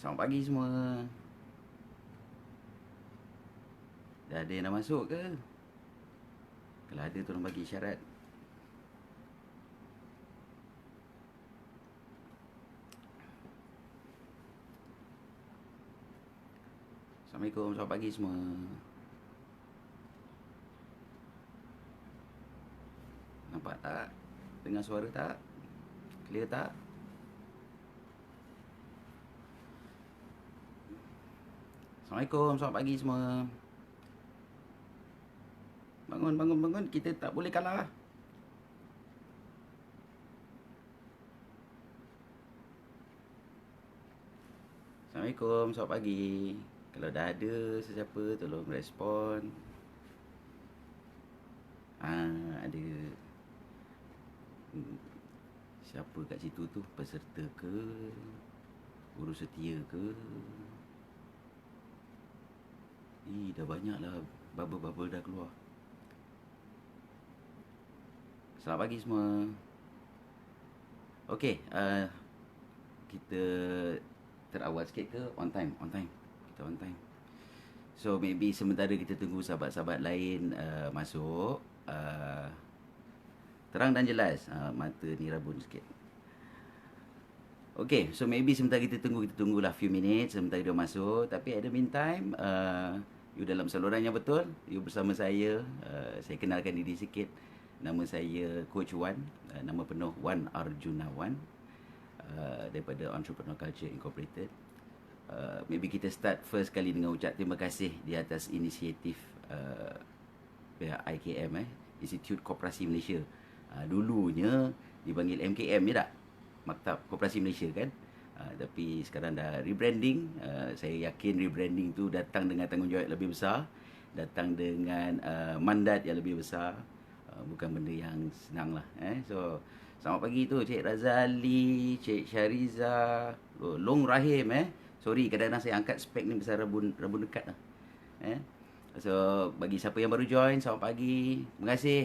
Selamat pagi semua. Dah ada yang dah masuk ke? Kalau ada tolong bagi isyarat. Assalamualaikum, selamat pagi semua. Nampak tak? Dengar suara tak? Clear tak? Assalamualaikum, selamat pagi semua. Bangun, bangun, bangun. Kita tak boleh kalah. Assalamualaikum, selamat pagi. Kalau dah ada sesiapa, tolong respon. Ada. Siapa kat situ tu? Peserta ke? Guru setia ke? Dah banyak lah. Bubble-bubble dah keluar. Selamat pagi semua. Okey, kita terawal sikit ke? On time, on time. Kita on time. So maybe sementara kita tunggu sahabat-sahabat lain masuk. Terang dan jelas. Mata ni rabun sikit. Okay, so maybe sebentar kita tunggulah few minutes sebentar dia masuk. Tapi at the meantime, you dalam saluran yang betul. You bersama saya. Saya kenalkan diri sikit. Nama saya Coach Wan. Nama penuh Wan Arjunawan. Daripada Entrepreneur Culture Incorporated. Maybe kita start first kali dengan ucap terima kasih di atas inisiatif pihak IKM, Institut Koperasi Malaysia. Dulunya dipanggil MKM je tak? Maktab Koperasi Malaysia kan. Tapi sekarang dah rebranding. Saya yakin rebranding tu datang dengan tanggungjawab yang lebih besar, datang dengan mandat yang lebih besar. Bukan benda yang senang lah. So selamat pagi tu Cik Razali, Cik Syariza, Long Rahim. Sorry kadang-kadang saya angkat spek ni besar rabun dekat lah. So bagi siapa yang baru join, selamat pagi. Terima kasih.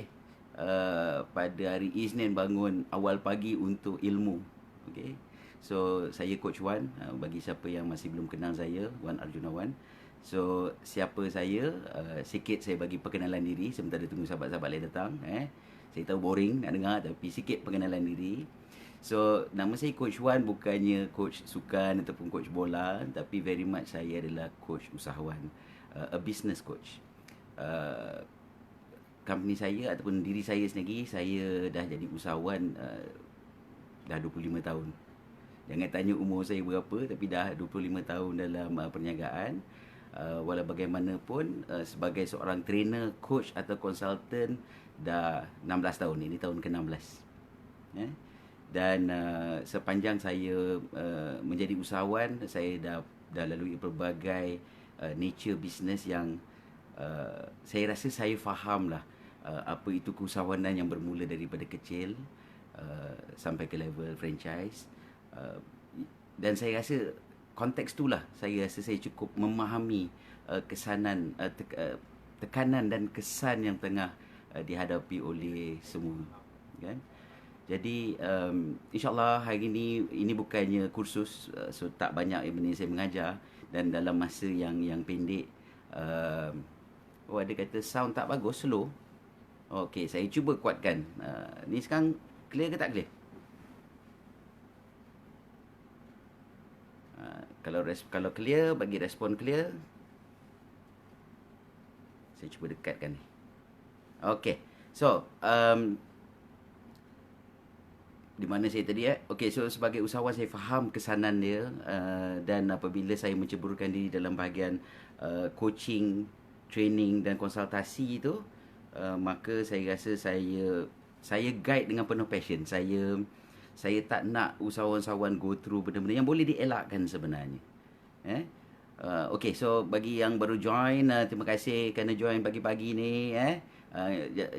Pada hari Isnin bangun awal pagi untuk ilmu. Okay. So saya Coach Wan. Bagi siapa yang masih belum kenal saya, Wan Arjunawan. So siapa saya, sikit saya bagi perkenalan diri sementara tunggu sahabat-sahabat lain datang. Saya tahu boring nak dengar tapi sikit perkenalan diri. So nama saya Coach Wan, bukannya coach sukan ataupun coach bola, tapi very much saya adalah coach usahawan, a business coach. Company saya ataupun diri saya sendiri, saya dah jadi usahawan dah 25 tahun. Jangan tanya umur saya berapa, tapi dah 25 tahun dalam perniagaan. Walau bagaimanapun, sebagai seorang trainer, coach atau consultant dah 16 tahun. Ini tahun ke-16. Dan sepanjang saya menjadi usahawan, saya dah lalui pelbagai nature business yang saya rasa saya faham lah apa itu keusahawanan yang bermula daripada kecil sampai ke level franchise. Dan saya rasa konteks itulah saya rasa saya cukup memahami tekanan dan kesan yang tengah dihadapi oleh semua, kan. Jadi insyaAllah hari ini bukannya kursus, so tak banyak benda saya mengajar. Dan dalam masa yang pendek, ada kata sound tak bagus, slow. Okey, saya cuba kuatkan. Ni sekarang clear ke tak clear? Kalau clear, bagi respon clear. Saya cuba dekatkan ni. Okey, so di mana saya tadi Okey, so sebagai usahawan saya faham kesanan dia, dan apabila saya menceburkan diri dalam bahagian coaching, training dan konsultasi itu, maka saya rasa saya guide dengan penuh passion. Saya tak nak usahawan-usahawan go through benda-benda yang boleh dielakkan sebenarnya. Okey, so bagi yang baru join, terima kasih kerana join pagi-pagi ni.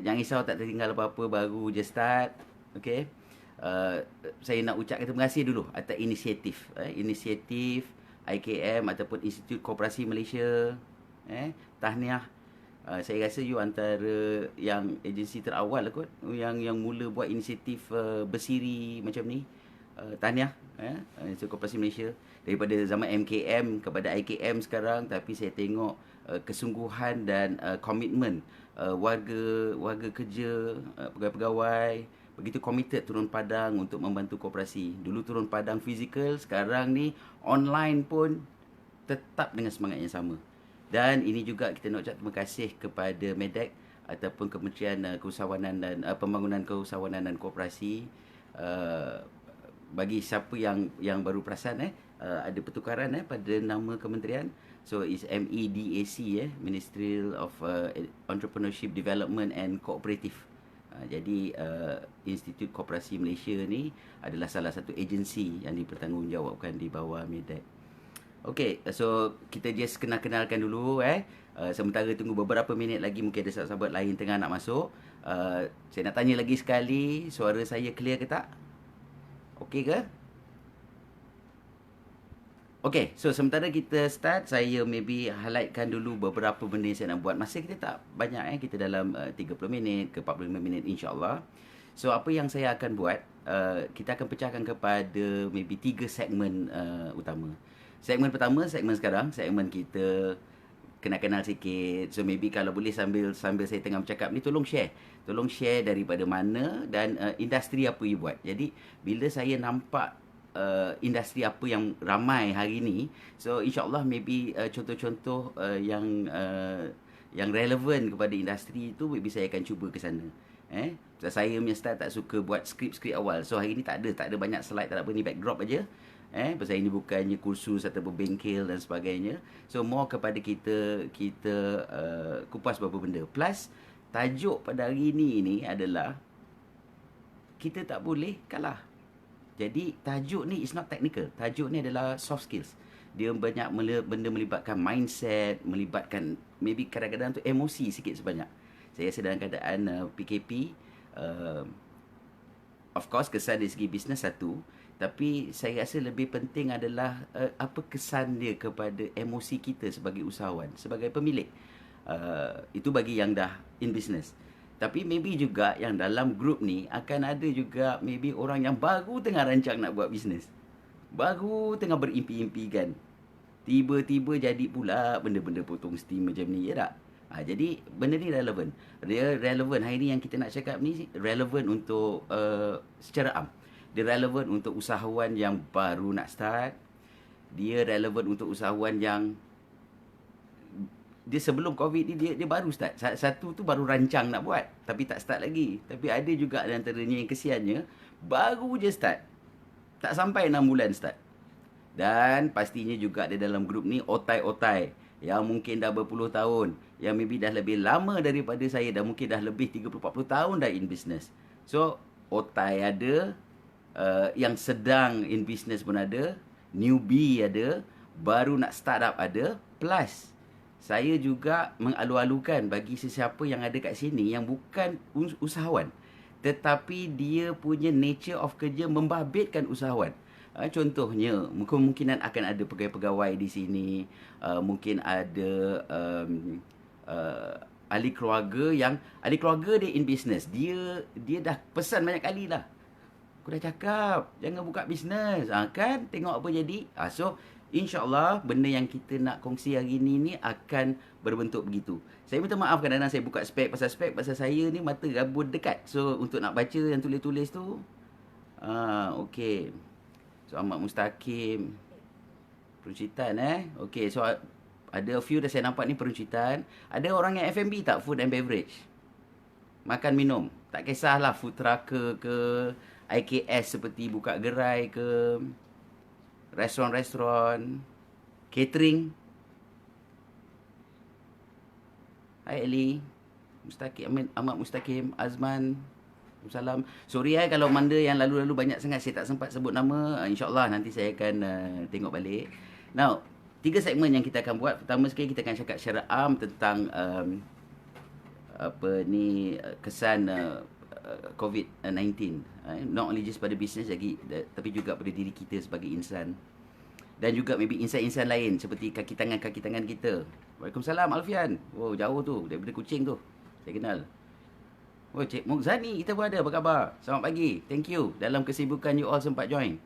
Jangan risau, tak tertinggal apa-apa, baru je start. Okey. Saya nak ucapkan terima kasih dulu atas inisiatif IKM ataupun Institut Koperasi Malaysia. Tahniah. Saya rasa you antara yang agensi terawal lah kot yang mula buat inisiatif bersiri macam ni. tahniah Institut Koperasi Malaysia daripada zaman MKM kepada IKM sekarang, tapi saya tengok kesungguhan dan komitmen warga kerja, pegawai-pegawai begitu committed turun padang untuk membantu koperasi. Dulu turun padang fizikal, sekarang ni online pun tetap dengan semangat yang sama. Dan ini juga kita nak ucap terima kasih kepada MEDEC ataupun Kementerian Keusahawanan dan Pembangunan Keusahawanan dan Koperasi. Bagi siapa yang baru perasan ada pertukaran pada nama kementerian. So it's MEDAC Ministerial of Entrepreneurship Development and Cooperative. Jadi Institut Koperasi Malaysia ni adalah salah satu agensi yang dipertanggungjawabkan di bawah MEDEC. Okay, so kita just kenalkan dulu sementara tunggu beberapa minit lagi, mungkin ada sahabat-sahabat lain tengah nak masuk. Saya nak tanya lagi sekali, suara saya clear ke tak? Okey ke? Okey, so sementara kita start, saya maybe highlightkan dulu beberapa benda yang saya nak buat. Masa kita tak banyak kita dalam 30 minit ke 45 minit insya-Allah. So apa yang saya akan buat, kita akan pecahkan kepada maybe 3 segmen utama. Segmen pertama, segmen sekarang, segmen kita kenal-kenal sikit. So maybe kalau boleh sambil saya tengah bercakap ni, tolong share daripada mana dan industri apa you buat. Jadi bila saya nampak industri apa yang ramai hari ni, so insyaAllah maybe contoh-contoh yang relevan kepada industri itu, maybe saya akan cuba ke sana. Saya punya style tak suka buat skrip awal. So hari ni tak ada banyak slide, tak ada apa, ni backdrop aja. Pasal ini bukannya kursus atau bengkel dan sebagainya. So more kepada kita kupas beberapa benda. Plus tajuk pada hari ini adalah kita tak boleh kalah. Jadi tajuk ni is not technical. Tajuk ni adalah soft skills. Dia banyak benda melibatkan mindset, melibatkan maybe kadang-kadang tu emosi sikit sebanyak. Saya rasa dalam keadaan PKP, of course kesan dari segi bisnes satu, tapi saya rasa lebih penting adalah apa kesan dia kepada emosi kita sebagai usahawan, sebagai pemilik. Itu bagi yang dah in business. Tapi maybe juga yang dalam grup ni akan ada juga maybe orang yang baru tengah rancang nak buat bisnes. Baru tengah berimpi-impikan. Tiba-tiba jadi pula benda-benda potong steam macam ni, ya tak? Jadi benda ni relevan. Dia relevan hari ni yang kita nak cakap ni, relevan untuk secara am. Dia relevan untuk usahawan yang baru nak start. Dia relevan untuk usahawan yang dia sebelum COVID ni dia baru start. Satu tu baru rancang nak buat tapi tak start lagi. Tapi ada juga antaranya yang kesiannya baru je start. Tak sampai 6 bulan start. Dan pastinya juga ada dalam grup ni otai-otai yang mungkin dah berpuluh tahun, yang maybe dah lebih lama daripada saya, dah mungkin dah lebih 30-40 tahun dah in business. So otai ada, yang sedang in business pun ada, newbie ada, baru nak start up ada, plus saya juga mengalu-alukan bagi sesiapa yang ada kat sini yang bukan usahawan, tetapi dia punya nature of kerja membabitkan usahawan. Contohnya, kemungkinan akan ada pegawai-pegawai di sini, mungkin ada ahli keluarga dia in business. Dia dah pesan banyak kali lah. Aku dah cakap, jangan buka bisnes. Kan? Tengok apa jadi. So, InsyaAllah benda yang kita nak kongsi hari ni akan berbentuk begitu. Saya minta maaf kadang-kadang saya buka spek pasal saya ni mata gabut dekat. So untuk nak baca yang tulis-tulis tu, okey. So Ahmad Mustaqim, peruncitan okey, so ada a few dah saya nampak ni peruncitan. Ada orang yang F&B tak? Food and beverage. Makan minum. Tak kisahlah food trucker ke IKS seperti buka gerai ke, restoran, catering. Hai Ali, Mustaqim, Ahmad Mustaqim, Azman, Salam. Sorry kalau manda yang lalu-lalu banyak sangat saya tak sempat sebut nama. InsyaAllah nanti saya akan tengok balik. Now, 3 segmen yang kita akan buat. Pertama sekali kita akan cakap secara am tentang kesan COVID-19. Not only just pada bisnes lagi, tapi juga pada diri kita sebagai insan. Dan juga maybe insan-insan lain seperti kaki tangan kita. Waalaikumsalam Alfian. Oh, jauh tu, daripada Kuching tu. Saya kenal. Oh, Cik Mugzani kita pun ada, apa khabar? Selamat pagi. Thank you dalam kesibukan you all sempat join.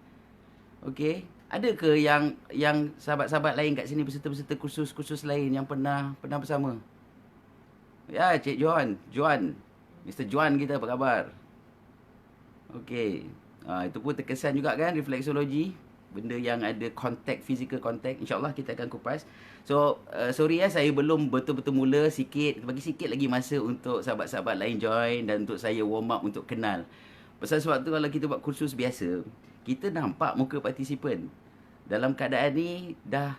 Okey. Ada ke yang sahabat-sahabat lain kat sini, peserta-peserta kursus-kursus lain yang pernah bersama? Ya, Cik Johan. Johan. Mr. Johan kita apa khabar? Okey. Itu pun terkesan juga kan, refleksologi. Benda yang ada contact, physical contact. InsyaAllah kita akan kupas. So, sorry ya, saya belum betul-betul mula sikit. Bagi sikit lagi masa untuk sahabat-sahabat lain join dan untuk saya warm up untuk kenal. Pasal sebab tu kalau kita buat kursus biasa, kita nampak muka partisipan. Dalam keadaan ni dah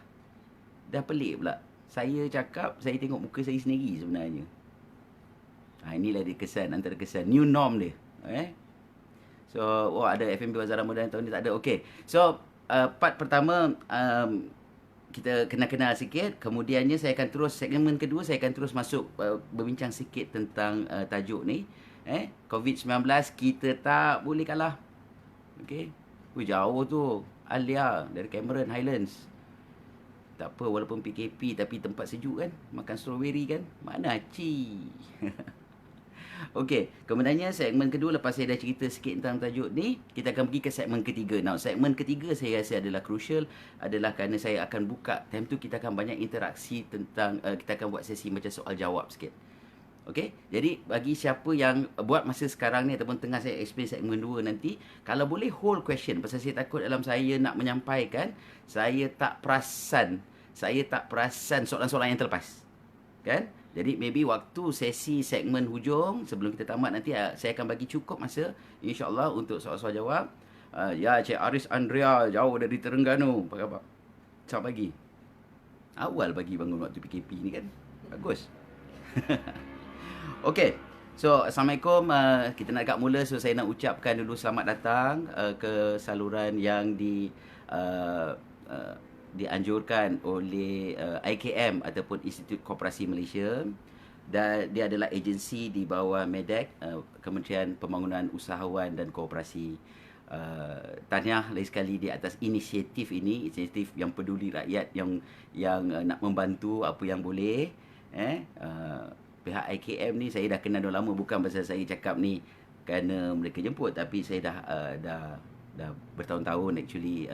pelik pula. Saya cakap, saya tengok muka saya sendiri sebenarnya. Inilah dia kesan, antara kesan. New norm dia. So, ada FMB Bazar Ramadan tahun ni tak ada. Okay. So, part pertama, kita kenal-kenal sikit. Kemudiannya saya akan terus, segmen kedua, saya akan terus masuk berbincang sikit tentang tajuk ni. COVID-19, kita tak boleh kalah. Okay. Jauh tu. Alia dari Cameron Highlands. Tak apa, walaupun PKP tapi tempat sejuk kan. Makan strawberry kan. Mana Ci? Okey, kemudiannya segmen kedua lepas saya dah cerita sikit tentang tajuk ni, kita akan pergi ke segmen ketiga. Now, segmen ketiga saya rasa adalah crucial, adalah kerana saya akan buka, time tu kita akan banyak interaksi tentang, kita akan buat sesi macam soal jawab sikit. Okey, jadi bagi siapa yang buat masa sekarang ni ataupun tengah saya explain segmen 2 nanti, kalau boleh hold question, pasal saya takut dalam saya nak menyampaikan, saya tak perasan soalan-soalan yang terlepas. Kan? Jadi maybe waktu sesi segmen hujung sebelum kita tamat nanti saya akan bagi cukup masa insya-Allah untuk soal-soal jawab. Ya, Cik Aris Andrea jauh dari Terengganu. Apa khabar? Selamat pagi. Awal pagi bangun waktu PKP ni kan. Bagus. Okey. So, Assalamualaikum. Kita nak dekat mula. So, saya nak ucapkan dulu selamat datang ke saluran yang dianjurkan oleh IKM ataupun Institut Koperasi Malaysia, dan dia adalah agensi di bawah MEDEC, Kementerian Pembangunan Usahawan dan Koperasi. Tahniah lagi sekali di atas inisiatif ini, inisiatif yang peduli rakyat, yang nak membantu apa yang boleh. Pihak IKM ni saya dah kenal dah lama, bukan pasal saya cakap ni kerana mereka jemput, tapi saya dah bertahun-tahun actually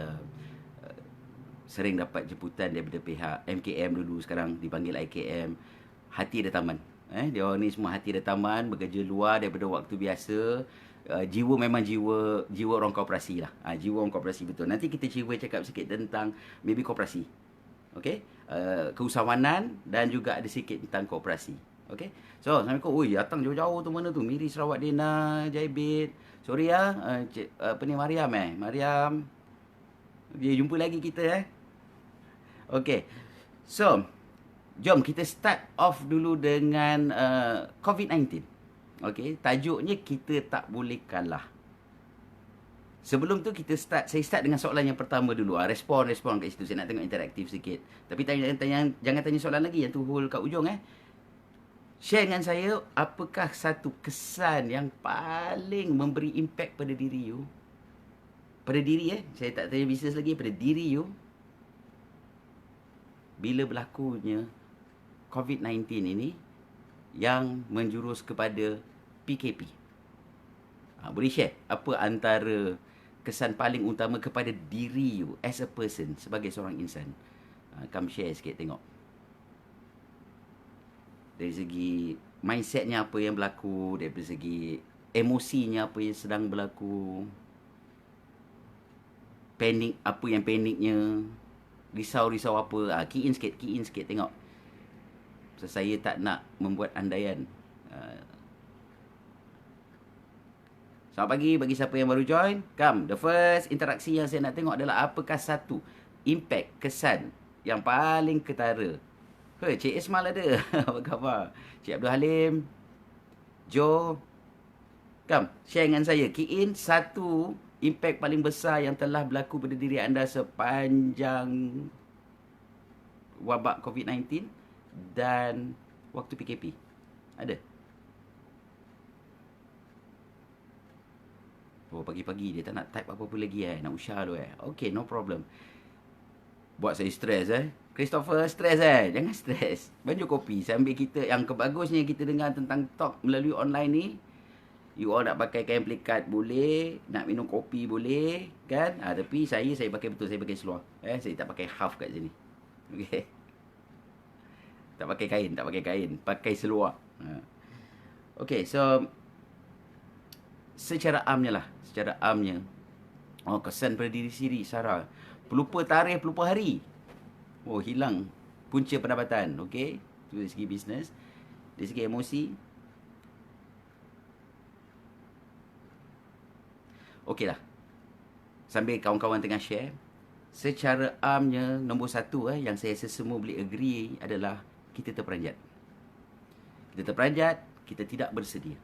sering dapat jemputan daripada pihak MKM dulu, sekarang dipanggil IKM. Hati ada taman. Dia orang ni semua hati ada taman, bekerja luar daripada waktu biasa. Jiwa memang jiwa orang koperasi lah. Jiwa orang koperasi betul. Nanti kita cakap sikit tentang maybe koperasi. Okey? Keusahawanan dan juga ada sikit tentang koperasi. Okey? So, Assalamualaikum. Datang jauh-jauh tu mana tu? Miri Sarawak Dena, Jaibit. Sorry ya. Mariam Mariam. Okay, jumpa lagi kita Okey. So, jom kita start off dulu dengan COVID-19. Okey, tajuknya kita tak boleh kalah. Sebelum tu saya start dengan soalan yang pertama dulu. Respon kat situ. Saya nak tengok interaktif sikit. Tapi jangan tanya soalan lagi, yang tu hold kat ujung Share dengan saya, apakah satu kesan yang paling memberi impact pada diri you? Pada diri saya tak tanya bisnes lagi, pada diri you bila berlakunya COVID-19 ini yang menjurus kepada PKP. Boleh share apa antara kesan paling utama kepada diri you as a person, sebagai seorang insan? Come share sikit, tengok. Dari segi mindsetnya apa yang berlaku, dari segi emosinya apa yang sedang berlaku, panik apa yang paniknya, risau apa, key in sikit tengok. So, saya tak nak membuat andaian. Selamat pagi bagi siapa yang baru join. The first interaksi yang saya nak tengok adalah apakah satu impact, kesan yang paling ketara. Cik Ismail ada. Apa khabar? Cik Abdul Halim, Joe. Share dengan saya. Key in satu impact paling besar yang telah berlaku pada diri anda sepanjang wabak COVID-19 dan waktu PKP. Ada? Pagi-pagi dia tak nak type apa-apa lagi nak usah tu Okay, no problem. Buat saya stres Christopher stres Jangan stres. Banjur kopi. Saya ambil kita yang kebagusnya kita dengar tentang talk melalui online ni. You all nak pakai kain pelikat boleh, nak minum kopi boleh, kan? Tapi saya pakai betul, saya pakai seluar. Saya tak pakai half kat sini. Okey. Tak pakai kain, pakai seluar. Okey, so secara amnya, kesan pada diri sendiri, Sarah. Pelupa tarikh, pelupa hari. Oh, hilang punca pendapatan, okey? Itu dari segi bisnes. Dari segi emosi, okey lah. Sambil kawan-kawan tengah share, secara amnya, nombor satu yang saya rasa semua boleh agree adalah kita terperanjat. Kita tidak bersedia.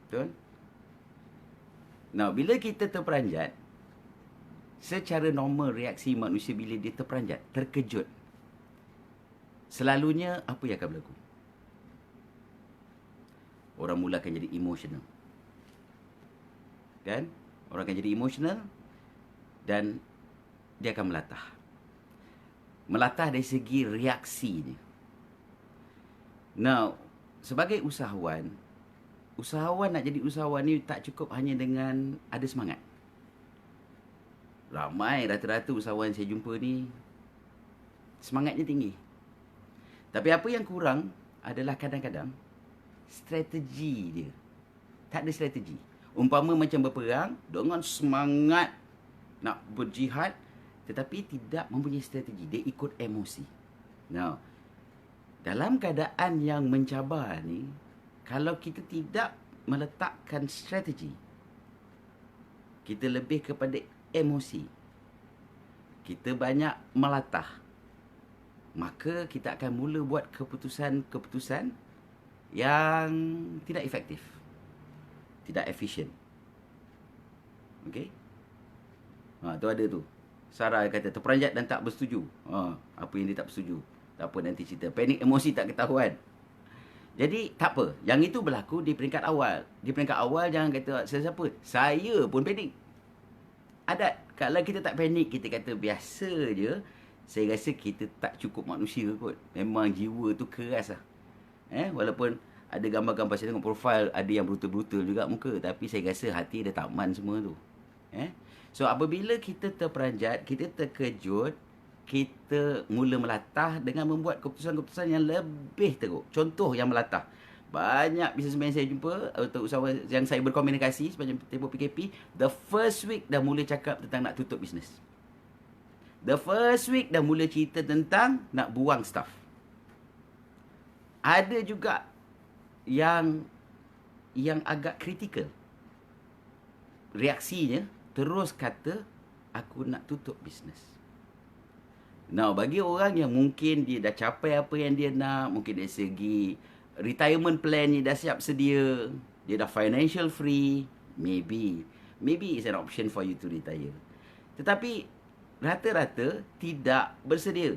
Betul? Now, bila kita terperanjat, secara normal reaksi manusia bila dia terperanjat, terkejut, selalunya apa yang akan berlaku? Orang mula akan jadi emotional. Kan? Orang akan jadi emotional dan dia akan melatah. Melatah dari segi reaksinya. Now, sebagai usahawan nak jadi usahawan ni tak cukup hanya dengan ada semangat. Ramai rata-rata usahawan saya jumpa ni semangatnya tinggi. Tapi apa yang kurang adalah kadang-kadang strategi dia. Tak ada strategi. Umpama macam berperang dengan semangat nak berjihad tetapi tidak mempunyai strategi. Dia ikut emosi. Now, dalam keadaan yang mencabar ni, kalau kita tidak meletakkan strategi, kita lebih kepada emosi, kita banyak melatah, maka kita akan mula buat keputusan-keputusan yang tidak efektif, tidak efisien. Okey? Tu ada tu. Sarah kata terperanjat dan tak bersetuju. Apa yang dia tak bersetuju? Tak apa, nanti cerita. Panik, emosi, tak ketahuan. Jadi tak apa. Yang itu berlaku di peringkat awal. Di peringkat awal jangan kata siapa. Saya pun panik. Adat. Kalau kita tak panik, kita kata biasa je. Saya rasa kita tak cukup manusia kot. Memang jiwa tu keras lah. Walaupun ada gambar-gambar saya tengok profil, ada yang brutal-brutal juga muka. Tapi saya rasa hati dia taman semua tu. So apabila kita terperanjat, kita terkejut, kita mula melatah dengan membuat keputusan-keputusan yang lebih teruk. Contoh yang melatah. Banyak businessman saya jumpa, atau usahawan yang saya berkomunikasi sepanjang tempoh PKP, the first week dah mula cakap tentang nak tutup bisnes. The first week dah mula cerita tentang nak buang staff. Ada juga yang agak kritikal. Reaksinya terus kata, aku nak tutup bisnes. Now, bagi orang yang mungkin dia dah capai apa yang dia nak, mungkin dari segi retirement plan ni dah siap sedia, dia dah financial free, maybe it's an option for you to retire. Tetapi rata-rata tidak bersedia.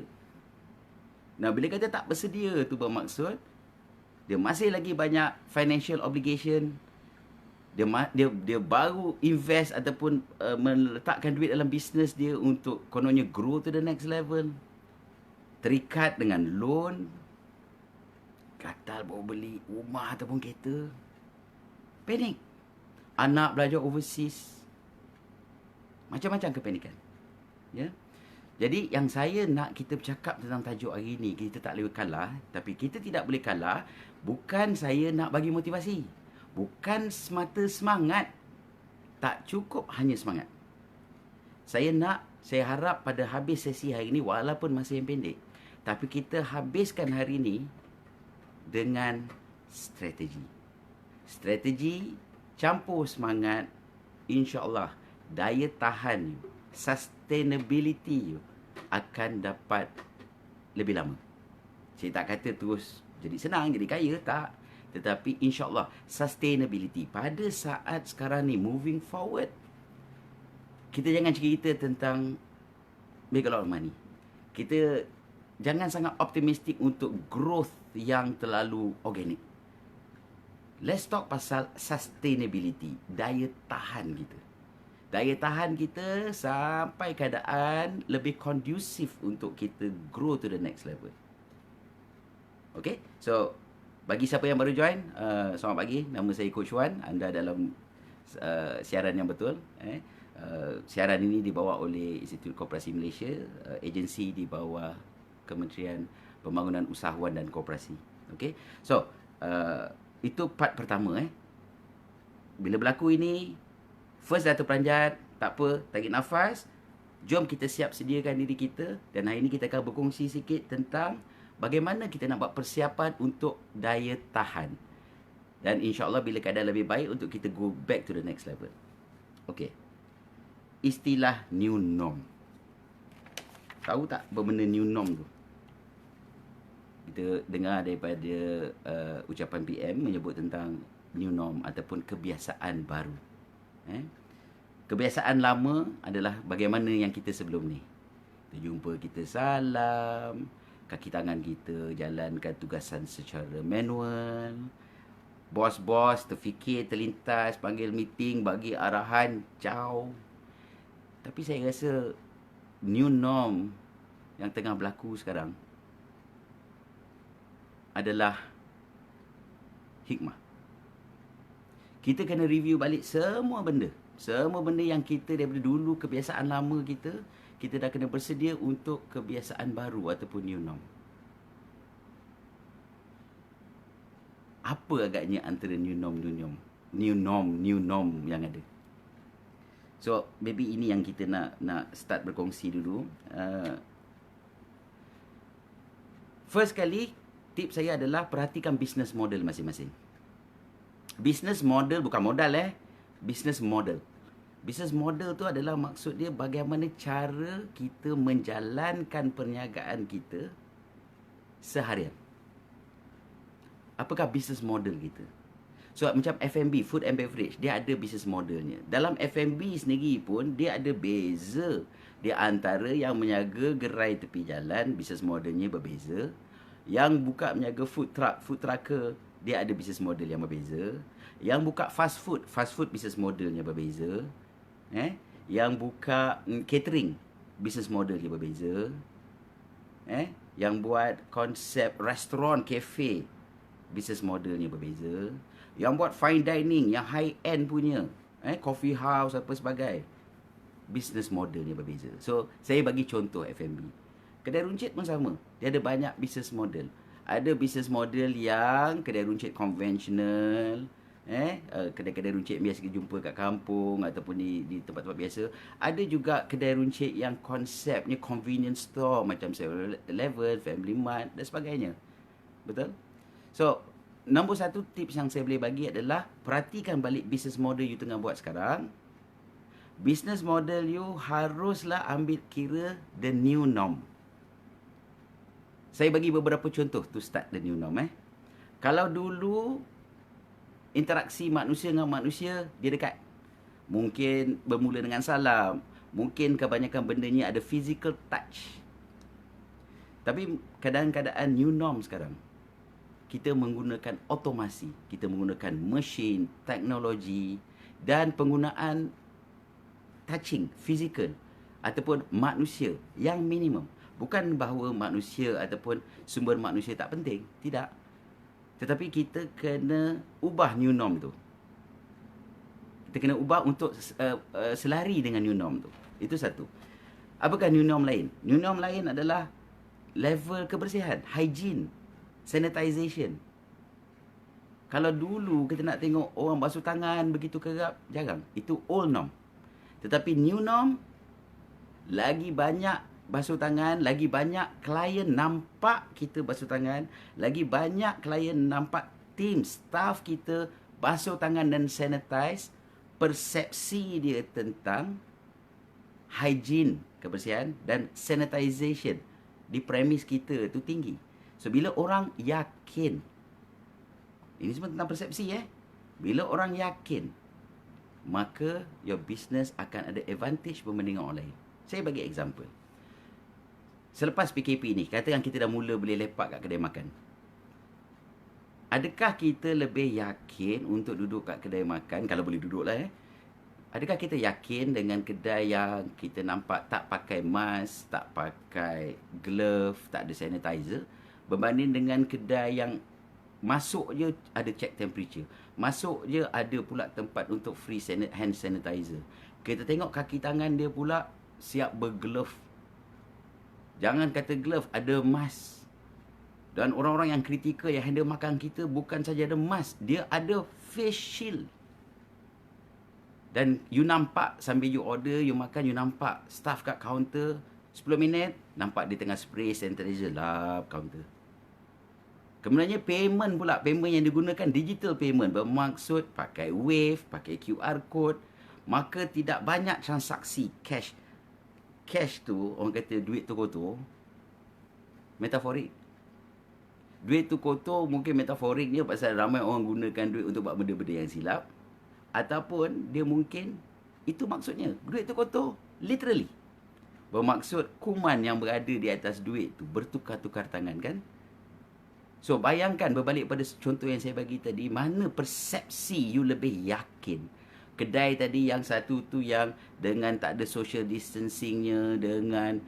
Nah, bila kata tak bersedia tu bermaksud dia masih lagi banyak financial obligation. Dia baru invest ataupun meletakkan duit dalam bisnes dia untuk kononnya grow to the next level. Terikat dengan loan, gatal baru beli rumah ataupun kereta. Panik. Anak belajar overseas. Macam-macam kepanikan. Ya. Jadi yang saya nak kita bercakap tentang tajuk hari ini, kita tak boleh kalah, tapi kita tidak boleh kalah, bukan saya nak bagi motivasi. Bukan semata semangat. Tak cukup hanya semangat. Saya harap pada habis sesi hari ini, walaupun masa yang pendek, tapi kita habiskan hari ini dengan strategi. Strategi campur semangat, insya-Allah daya tahan you, sustainability you akan dapat lebih lama. Saya tak kata terus jadi senang, jadi kaya, tak. Tetapi insya-Allah sustainability pada saat sekarang ni moving forward, kita jangan cerita tentang make a lot of money. Kita jangan sangat optimistik untuk growth yang terlalu organik. Let's talk pasal sustainability, daya tahan kita. Daya tahan kita sampai keadaan lebih kondusif untuk kita grow to the next level. Okay? So Bagi siapa yang baru join, selamat pagi. Nama saya Coach Wan. Anda dalam siaran yang betul. Siaran ini dibawa oleh Institut Koperasi Malaysia, agensi di bawah Kementerian Pembangunan Usahawan dan Koperasi. Okay? So, itu part pertama. Bila berlaku ini, first dah terperanjat, tak apa, tarik nafas. Jom kita siap sediakan diri kita. Dan hari ini kita akan berkongsi sikit tentang bagaimana kita nak buat persiapan untuk daya tahan. Dan insyaAllah bila keadaan lebih baik untuk kita go back to the next level. Okay. Istilah new norm. Tahu tak apa benda new norm tu? Kita dengar daripada ucapan PM menyebut tentang new norm ataupun kebiasaan baru. Kebiasaan lama adalah bagaimana yang kita sebelum ni. Kita jumpa, kita salam, kaki tangan kita jalankan tugasan secara manual. Bos-bos terfikir, terlintas, panggil meeting, bagi arahan jauh. Tapi saya rasa new norm yang tengah berlaku sekarang adalah hikmah. Kita kena review balik semua benda. Semua benda yang kita daripada dulu, kebiasaan lama kita dah kena bersedia untuk kebiasaan baru ataupun new norm. Apa agaknya antara new norm yang ada? So, maybe ini yang kita nak start berkongsi dulu. First kali, tip saya adalah perhatikan business model masing-masing. Business model bukan modal business model. Business model tu adalah maksud dia bagaimana cara kita menjalankan perniagaan kita seharian. Apakah business model kita? So macam F&B, food and beverage, dia ada business modelnya. Dalam F&B sendiri pun dia ada beza. Dia antara yang menjaga gerai tepi jalan, business modelnya berbeza. Yang buka menjaga food trucker, dia ada business model yang berbeza. Yang buka fast food business modelnya berbeza. Yang buka catering, business modelnya berbeza. Yang buat konsep restoran, cafe, business modelnya berbeza. Yang buat fine dining, yang high end punya, coffee house apa sebagai, business modelnya berbeza. So, saya bagi contoh F&B. Kedai runcit pun sama. Dia ada banyak business model. Ada business model yang kedai runcit konvensional, kedai-kedai runcit biasa kita jumpa kat kampung ataupun di tempat-tempat biasa. Ada juga kedai runcit yang konsepnya convenience store macam 7-Eleven, Family Mart dan sebagainya. Betul? So, nombor satu tips yang saya boleh bagi adalah perhatikan balik business model you tengah buat sekarang. Business model you haruslah ambil kira the new norm. Saya bagi beberapa contoh to start the new norm. Kalau dulu interaksi manusia dengan manusia dia dekat. Mungkin bermula dengan salam. Mungkin kebanyakan benda ni ada physical touch. Tapi keadaan new norm sekarang, kita menggunakan otomasi, kita menggunakan mesin, teknologi dan penggunaan touching, physical ataupun manusia yang minimum. Bukan bahawa manusia ataupun sumber manusia tak penting, tidak. Tetapi kita kena ubah new norm tu. Kita kena ubah untuk selari dengan new norm tu. Itu satu. Apakah new norm lain? New norm lain adalah level kebersihan, hygiene, sanitization. Kalau dulu kita nak tengok orang basuh tangan begitu kerap, jarang. Itu old norm. Tetapi new norm, lagi banyak basuh tangan, lagi banyak klien nampak kita basuh tangan, lagi banyak klien nampak tim, staff kita basuh tangan dan sanitize. Persepsi dia tentang hygiene, kebersihan dan sanitization di premis kita tu tinggi. So, bila orang yakin, ini semua tentang persepsi bila orang yakin, maka your business akan ada advantage berbanding orang lain. Saya bagi example. Selepas PKP ni, katakan kita dah mula boleh lepak kat kedai makan. Adakah kita lebih yakin untuk duduk kat kedai makan, kalau boleh duduk lah Adakah kita yakin dengan kedai yang kita nampak tak pakai mask, tak pakai glove, tak ada sanitizer, berbanding dengan kedai yang Masuk je ada check temperature. Masuk je ada pula tempat untuk free hand sanitizer. Kita tengok kaki tangan dia pula siap berglove. Jangan kata glove, ada mask. Dan orang-orang yang kritikal yang handle makan kita bukan saja ada mask, dia ada face shield. Dan you nampak sambil you order, you makan, you nampak staff kat kaunter 10 minit, nampak dia tengah spray sanitizer lap kaunter. Kemudiannya payment pula, payment yang digunakan digital payment, bermaksud pakai Wave, pakai QR code, maka tidak banyak transaksi cash. Cash tu, orang kata duit tu kotor, metaforik. Duit tu kotor mungkin metaforiknya pasal ramai orang gunakan duit untuk buat benda-benda yang silap. Ataupun dia mungkin, itu maksudnya, duit tu kotor, literally. Bermaksud kuman yang berada di atas duit tu bertukar-tukar tangan kan. So bayangkan berbalik pada contoh yang saya bagi tadi, mana persepsi you lebih yakin. Kedai tadi yang satu tu yang dengan tak ada social distancingnya, dengan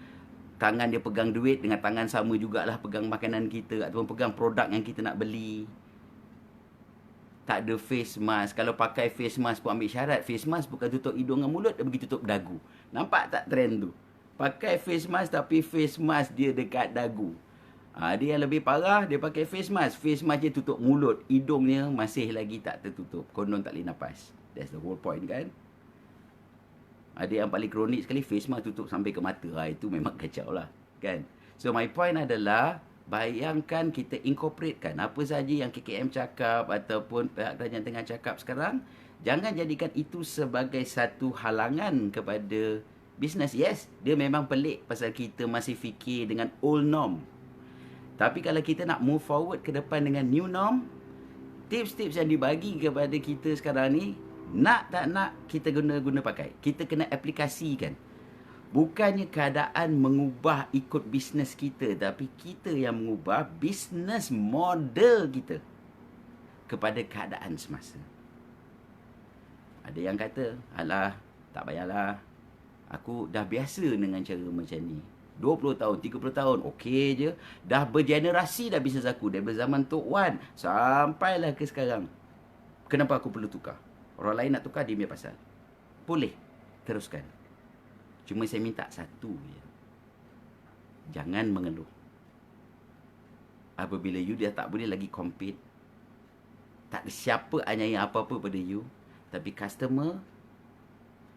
tangan dia pegang duit, dengan tangan sama jugalah pegang makanan kita ataupun pegang produk yang kita nak beli. Tak ada face mask. Kalau pakai face mask pun ambil syarat. Face mask bukan tutup hidung dan mulut, dia pergi tutup dagu. Nampak tak trend tu? Pakai face mask tapi face mask dia dekat dagu. Dia yang lebih parah, dia pakai face mask. Face mask dia tutup mulut. Hidungnya masih lagi tak tertutup. Konon tak boleh nafas. That's the whole point kan? Ada yang paling kronik sekali, face mask tutup sampai ke mata. Itu memang kacau lah. Kan? So my point adalah, bayangkan kita incorporatekan apa saja yang KKM cakap ataupun pihak kerajaan tengah cakap sekarang. Jangan jadikan itu sebagai satu halangan kepada bisnes. Yes, dia memang pelik pasal kita masih fikir dengan old norm. Tapi kalau kita nak move forward ke depan dengan new norm, tips-tips yang dibagi kepada kita sekarang ni, nak tak nak kita guna pakai. Kita kena aplikasikan. Bukannya keadaan mengubah ikut bisnes kita, tapi kita yang mengubah bisnes model kita kepada keadaan semasa. Ada yang kata, alah, tak payahlah. Aku dah biasa dengan cara macam ni. 20 tahun, 30 tahun, okey je. Dah bergenerasi dah bisnes aku. Daripada zaman Tok Wan, sampailah ke sekarang. Kenapa aku perlu tukar? Orang lain nak tukar, dia punya pasal. Boleh, teruskan. Cuma saya minta satu je. Jangan mengeluh. Apabila you dah tak boleh lagi compete, tak ada siapa anyai apa-apa pada you, tapi customer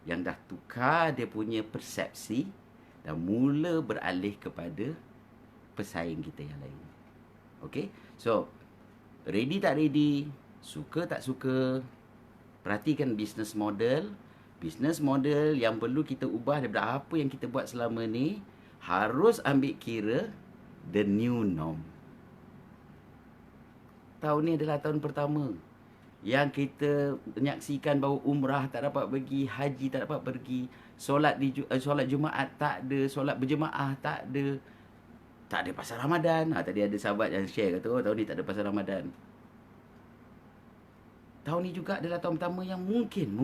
yang dah tukar dia punya persepsi dan mula beralih kepada pesaing kita yang lain. Okay? So, ready tak ready, suka tak suka, perhatikan business model. Business model yang perlu kita ubah daripada apa yang kita buat selama ni, harus ambil kira the new norm. Tahun ni adalah tahun pertama yang kita menyaksikan bahawa umrah tak dapat pergi, haji tak dapat pergi, solat Jumaat tak ada, solat berjemaah tak ada. Tak ada pasal Ramadan. Tadi ada sahabat yang share kata, oh tahun ni tak ada pasal Ramadan. Tahun ni juga adalah tahun pertama yang mungkin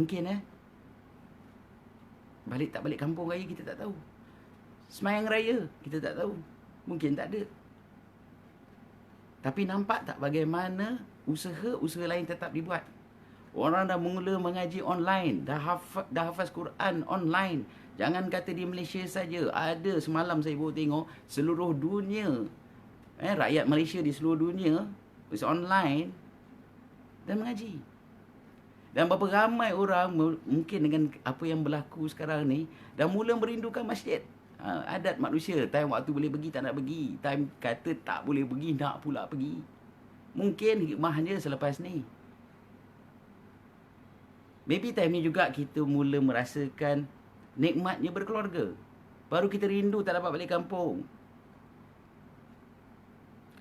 balik tak balik kampung raya kita tak tahu. Semayang raya kita tak tahu. Mungkin tak ada. Tapi nampak tak bagaimana usaha lain tetap dibuat. Orang dah mula mengaji online, dah hafaz Quran online. Jangan kata di Malaysia saja. Ada semalam saya baru tengok seluruh dunia. Rakyat Malaysia di seluruh dunia online dan mengaji. Dan berapa ramai orang mungkin dengan apa yang berlaku sekarang ni dah mula merindukan masjid. Adat manusia, time waktu boleh pergi tak nak pergi, time kata tak boleh pergi nak pula pergi. Mungkin hikmahnya selepas ni. Maybe time ni juga kita mula merasakan nikmatnya berkeluarga. Baru kita rindu tak dapat balik kampung.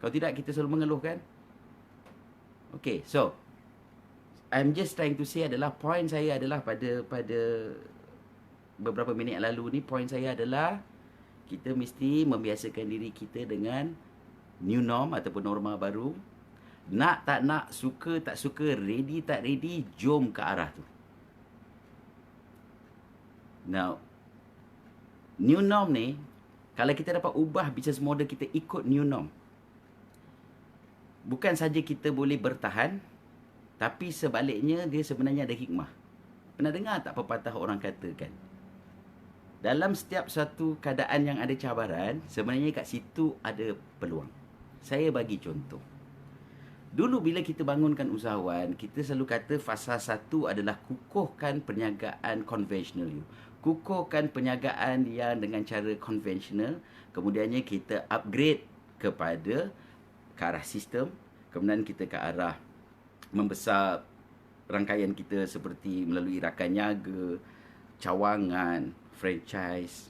Kalau tidak kita selalu mengeluh kan? Okay, so I'm just trying to say adalah, point saya adalah pada beberapa minit yang lalu ni, point saya adalah kita mesti membiasakan diri kita dengan new norm ataupun norma baru. Nak tak nak, suka tak suka, ready tak ready, jom ke arah tu. Now, new norm ni, kalau kita dapat ubah business model kita ikut new norm, bukan saja kita boleh bertahan, tapi sebaliknya dia sebenarnya ada hikmah. Pernah dengar tak pepatah orang katakan, dalam setiap satu keadaan yang ada cabaran, sebenarnya kat situ ada peluang. Saya bagi contoh. Dulu bila kita bangunkan usahawan, kita selalu kata fasa satu adalah kukuhkan perniagaan konvensional you. Kukuhkan perniagaan yang dengan cara konvensional, kemudiannya kita upgrade kepada ke arah sistem, kemudian kita ke arah membesar rangkaian kita seperti melalui rakan niaga, cawangan, franchise.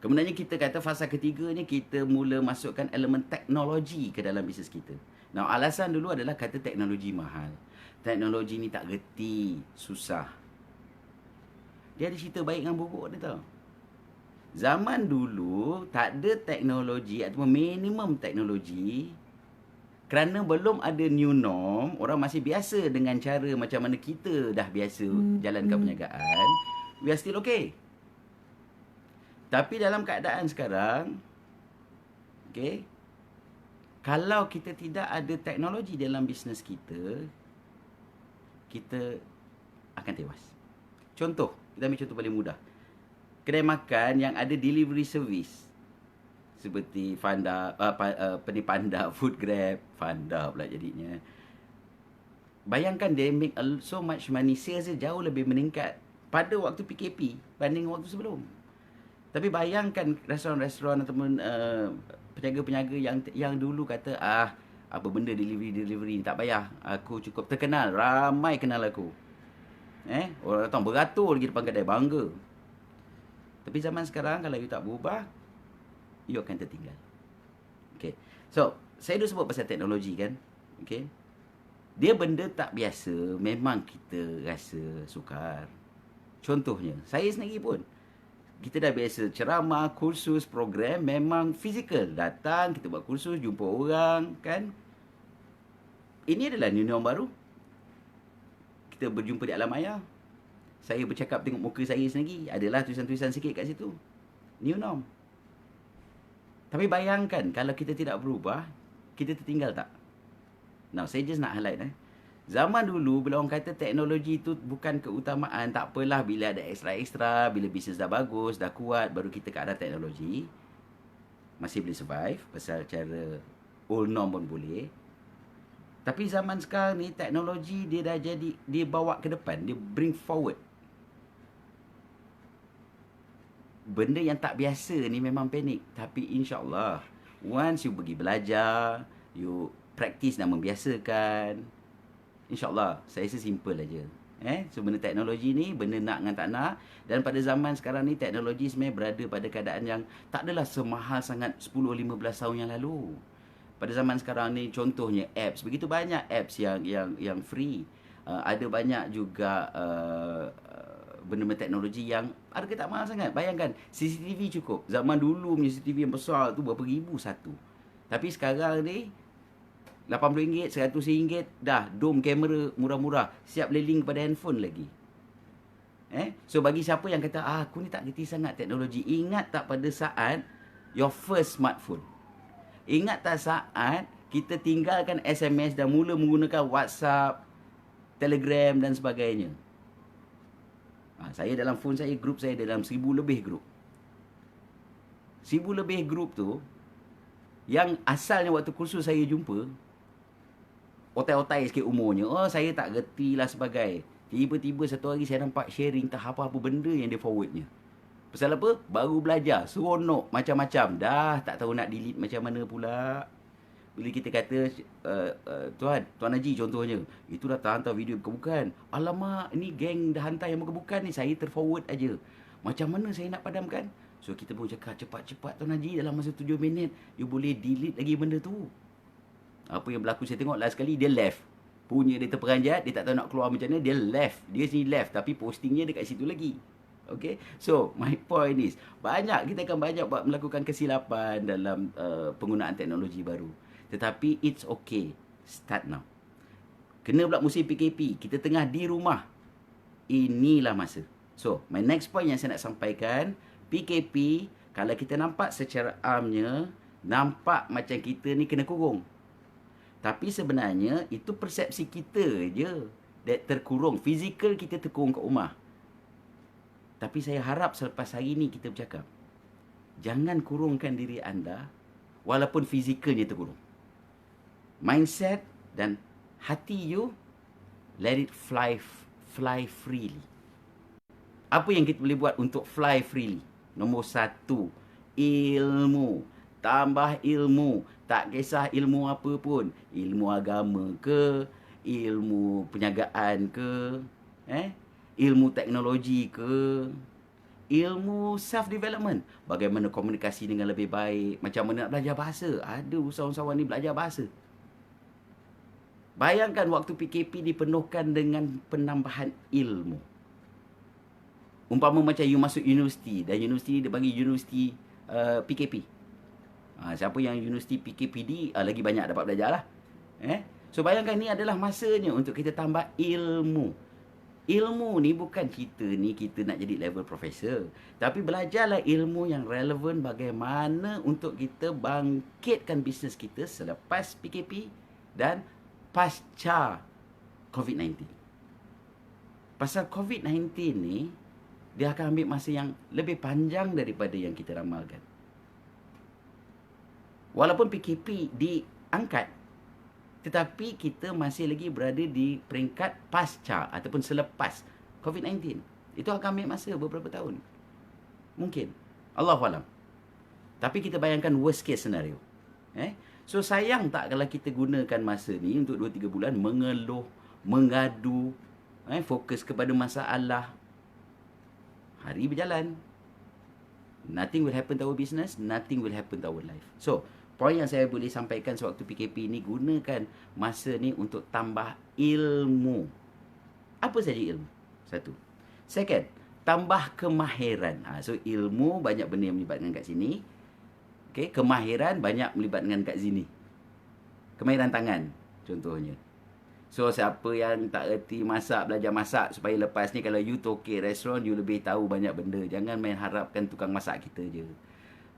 Kemudiannya kita kata fasa ketiganya kita mula masukkan elemen teknologi ke dalam bisnes kita. Nah, alasan dulu adalah kata teknologi mahal. Teknologi ni tak reti, susah. Dia ada cerita baik dengan buruk dia tahu. Zaman dulu tak ada teknologi atau minimum teknologi. Kerana belum ada new norm, orang masih biasa dengan cara macam mana kita dah biasa jalankan perniagaan. We are still okay. Tapi dalam keadaan sekarang, okay, kalau kita tidak ada teknologi dalam bisnes kita, kita akan tewas. Contoh, kita ambil contoh paling mudah. Kedai makan yang ada delivery service. Seperti Fanda, Panda, Food Grab, Fanda pula jadinya. Bayangkan dia make so much money, sales dia jauh lebih meningkat pada waktu PKP banding waktu sebelum. Tapi bayangkan restoran-restoran ataupun peniaga-peniaga yang dulu kata, apa benda delivery ni tak payah, aku cukup terkenal, ramai kenal aku. Orang datang beratur lagi depan kedai, bangga. Tapi zaman sekarang kalau you tak berubah, you akan tertinggal. Okay. So, saya dah sebut pasal teknologi kan. Okay. Dia benda tak biasa, memang kita rasa sukar. Contohnya, saya sendiri pun, kita dah biasa ceramah, kursus, program, memang fizikal. Datang, kita buat kursus, jumpa orang, kan. Ini adalah new norm baru. Kita berjumpa di alam maya. Saya bercakap tengok muka saya sendiri. Adalah tulisan-tulisan sikit kat situ. New norm. Tapi bayangkan, kalau kita tidak berubah, kita tertinggal tak? Now, saya just nak highlight. Zaman dulu, bila orang kata teknologi itu bukan keutamaan, tak apalah bila ada ekstra-ekstra, bila bisnes dah bagus, dah kuat, baru kita ke arah teknologi. Masih boleh survive, pasal cara old norm pun boleh. Tapi zaman sekarang ni, teknologi dia dah jadi, dia bawa ke depan, dia bring forward. Benda yang tak biasa ni memang panik. Tapi insyaAllah, once you pergi belajar, you practice dan membiasakan, InsyaAllah, saya rasa simple aja. So, benda teknologi ni, benda nak dengan tak nak. Dan pada zaman sekarang ni, teknologi sebenarnya berada pada keadaan yang tak adalah semahal sangat 10-15 tahun yang lalu. Pada zaman sekarang ni, contohnya apps. Begitu banyak apps yang free. Ada banyak juga benda-benda teknologi yang harga tak mahal sangat. Bayangkan, CCTV cukup. Zaman dulu punya CCTV yang besar tu berapa ribu satu. Tapi sekarang ni, RM80, RM100, dah dome kamera murah-murah, siap leling kepada handphone lagi. So bagi siapa yang kata, aku ni tak gerti sangat teknologi, ingat tak pada saat your first smartphone? Ingat tak saat kita tinggalkan SMS dan mula menggunakan WhatsApp, Telegram dan sebagainya? Saya dalam phone saya, grup saya dalam 1000 lebih grup. 1000 lebih grup tu, yang asalnya waktu kursus saya jumpa, otai-otai sikit umurnya. Saya tak gerti lah sebagai. Tiba-tiba satu hari saya nampak sharing tak apa-apa benda yang dia forwardnya. Pasal apa? Baru belajar. Seronok macam-macam. Dah tak tahu nak delete macam mana pula. Bila kita kata, Tuan Haji contohnya, itu dah hantar video bukan-bukan. Alamak, ni geng dah hantar yang bukan-bukan ni. Saya terforward aja. Macam mana saya nak padamkan? So, kita pun cakap cepat-cepat Tuan Haji, dalam masa 7 minit, you boleh delete lagi benda tu. Apa yang berlaku saya tengok last kali, dia left. Punya dia terperanjat, dia tak tahu nak keluar macam mana, dia left. Dia sini left, tapi postingnya dekat situ lagi. Okay, so my point is, kita akan banyak melakukan kesilapan dalam penggunaan teknologi baru. Tetapi it's okay, start now. Kena pula musim PKP, kita tengah di rumah. Inilah masa. So, my next point yang saya nak sampaikan, PKP, kalau kita nampak secara amnya, nampak macam kita ni kena kurung. Tapi sebenarnya itu persepsi kita je that terkurung. Fizikal kita terkurung kat rumah. Tapi saya harap selepas hari ni kita bercakap, jangan kurungkan diri anda walaupun fizikalnya terkurung. Mindset dan hati you, let it fly freely. Apa yang kita boleh buat untuk fly freely? Nombor 1, ilmu. Tambah ilmu. Tak kisah ilmu apa pun. Ilmu agama ke, ilmu penyagaan ke, ilmu teknologi ke, ilmu self-development. Bagaimana komunikasi dengan lebih baik. Macam mana nak belajar bahasa. Ada usahawan-usahawan ni belajar bahasa. Bayangkan waktu PKP dipenuhkan dengan penambahan ilmu. Umpama macam you masuk universiti. Dan universiti dia bagi universiti PKP. Siapa yang universiti PKPD lagi banyak dapat belajar lah. So bayangkan ni adalah masanya untuk kita tambah ilmu. Ilmu ni bukan kita nak jadi level profesor. Tapi belajarlah ilmu yang relevan bagaimana untuk kita bangkitkan bisnes kita selepas PKP dan pasca COVID-19. Pasal COVID-19 ni, dia akan ambil masa yang lebih panjang daripada yang kita ramalkan. Walaupun PKP diangkat, tetapi kita masih lagi berada di peringkat pasca ataupun selepas COVID-19. Itu akan ambil masa beberapa tahun. Mungkin. Allahualam. Tapi kita bayangkan worst case scenario. So sayang tak kalau kita gunakan masa ni untuk 2-3 bulan mengeluh, mengadu, fokus kepada masalah. Hari berjalan. Nothing will happen to our business, nothing will happen to our life. So, poin yang saya boleh sampaikan sewaktu PKP ni, gunakan masa ni untuk tambah ilmu. Apa saja ilmu? 1. Second, tambah kemahiran. So, ilmu banyak benda yang melibatkan kat sini. Okay, kemahiran banyak melibatkan kat sini. Kemahiran tangan, contohnya. So, siapa yang tak erti masak, belajar masak supaya lepas ni kalau you tokek restoran, you lebih tahu banyak benda. Jangan main harapkan tukang masak kita je.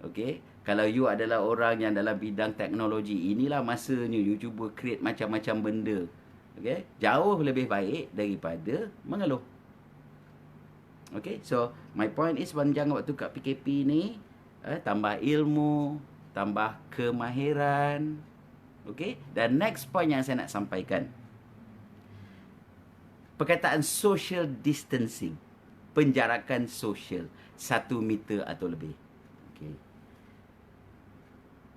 Okay? Kalau you adalah orang yang dalam bidang teknologi, inilah masanya you cuba create macam-macam benda. Okay? Jauh lebih baik daripada mengeluh. Okay? So, my point is, panjang waktu kat PKP ni, tambah ilmu, tambah kemahiran. Okay? Dan next point yang saya nak sampaikan, perkataan social distancing, penjarakan sosial 1 meter atau lebih. Okay.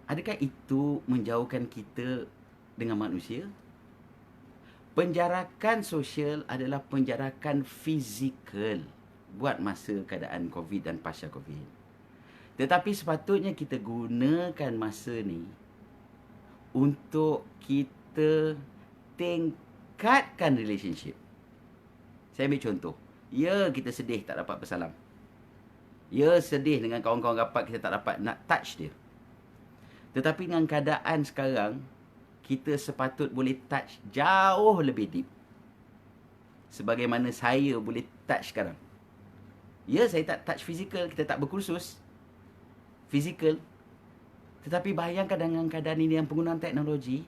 Adakah itu menjauhkan kita dengan manusia? Penjarakan sosial adalah penjarakan fizikal buat masa keadaan COVID dan pasca COVID. Tetapi sepatutnya kita gunakan masa ni untuk kita tingkatkan relationship. Saya ambil contoh. Ya, kita sedih tak dapat bersalam. Ya, sedih dengan kawan-kawan rapat kita tak dapat nak touch dia. Tetapi dengan keadaan sekarang, kita sepatut boleh touch jauh lebih deep. Sebagaimana saya boleh touch sekarang. Ya, saya tak touch fizikal, kita tak berkursus fizikal. Tetapi bayangkan dengan keadaan ini yang penggunaan teknologi,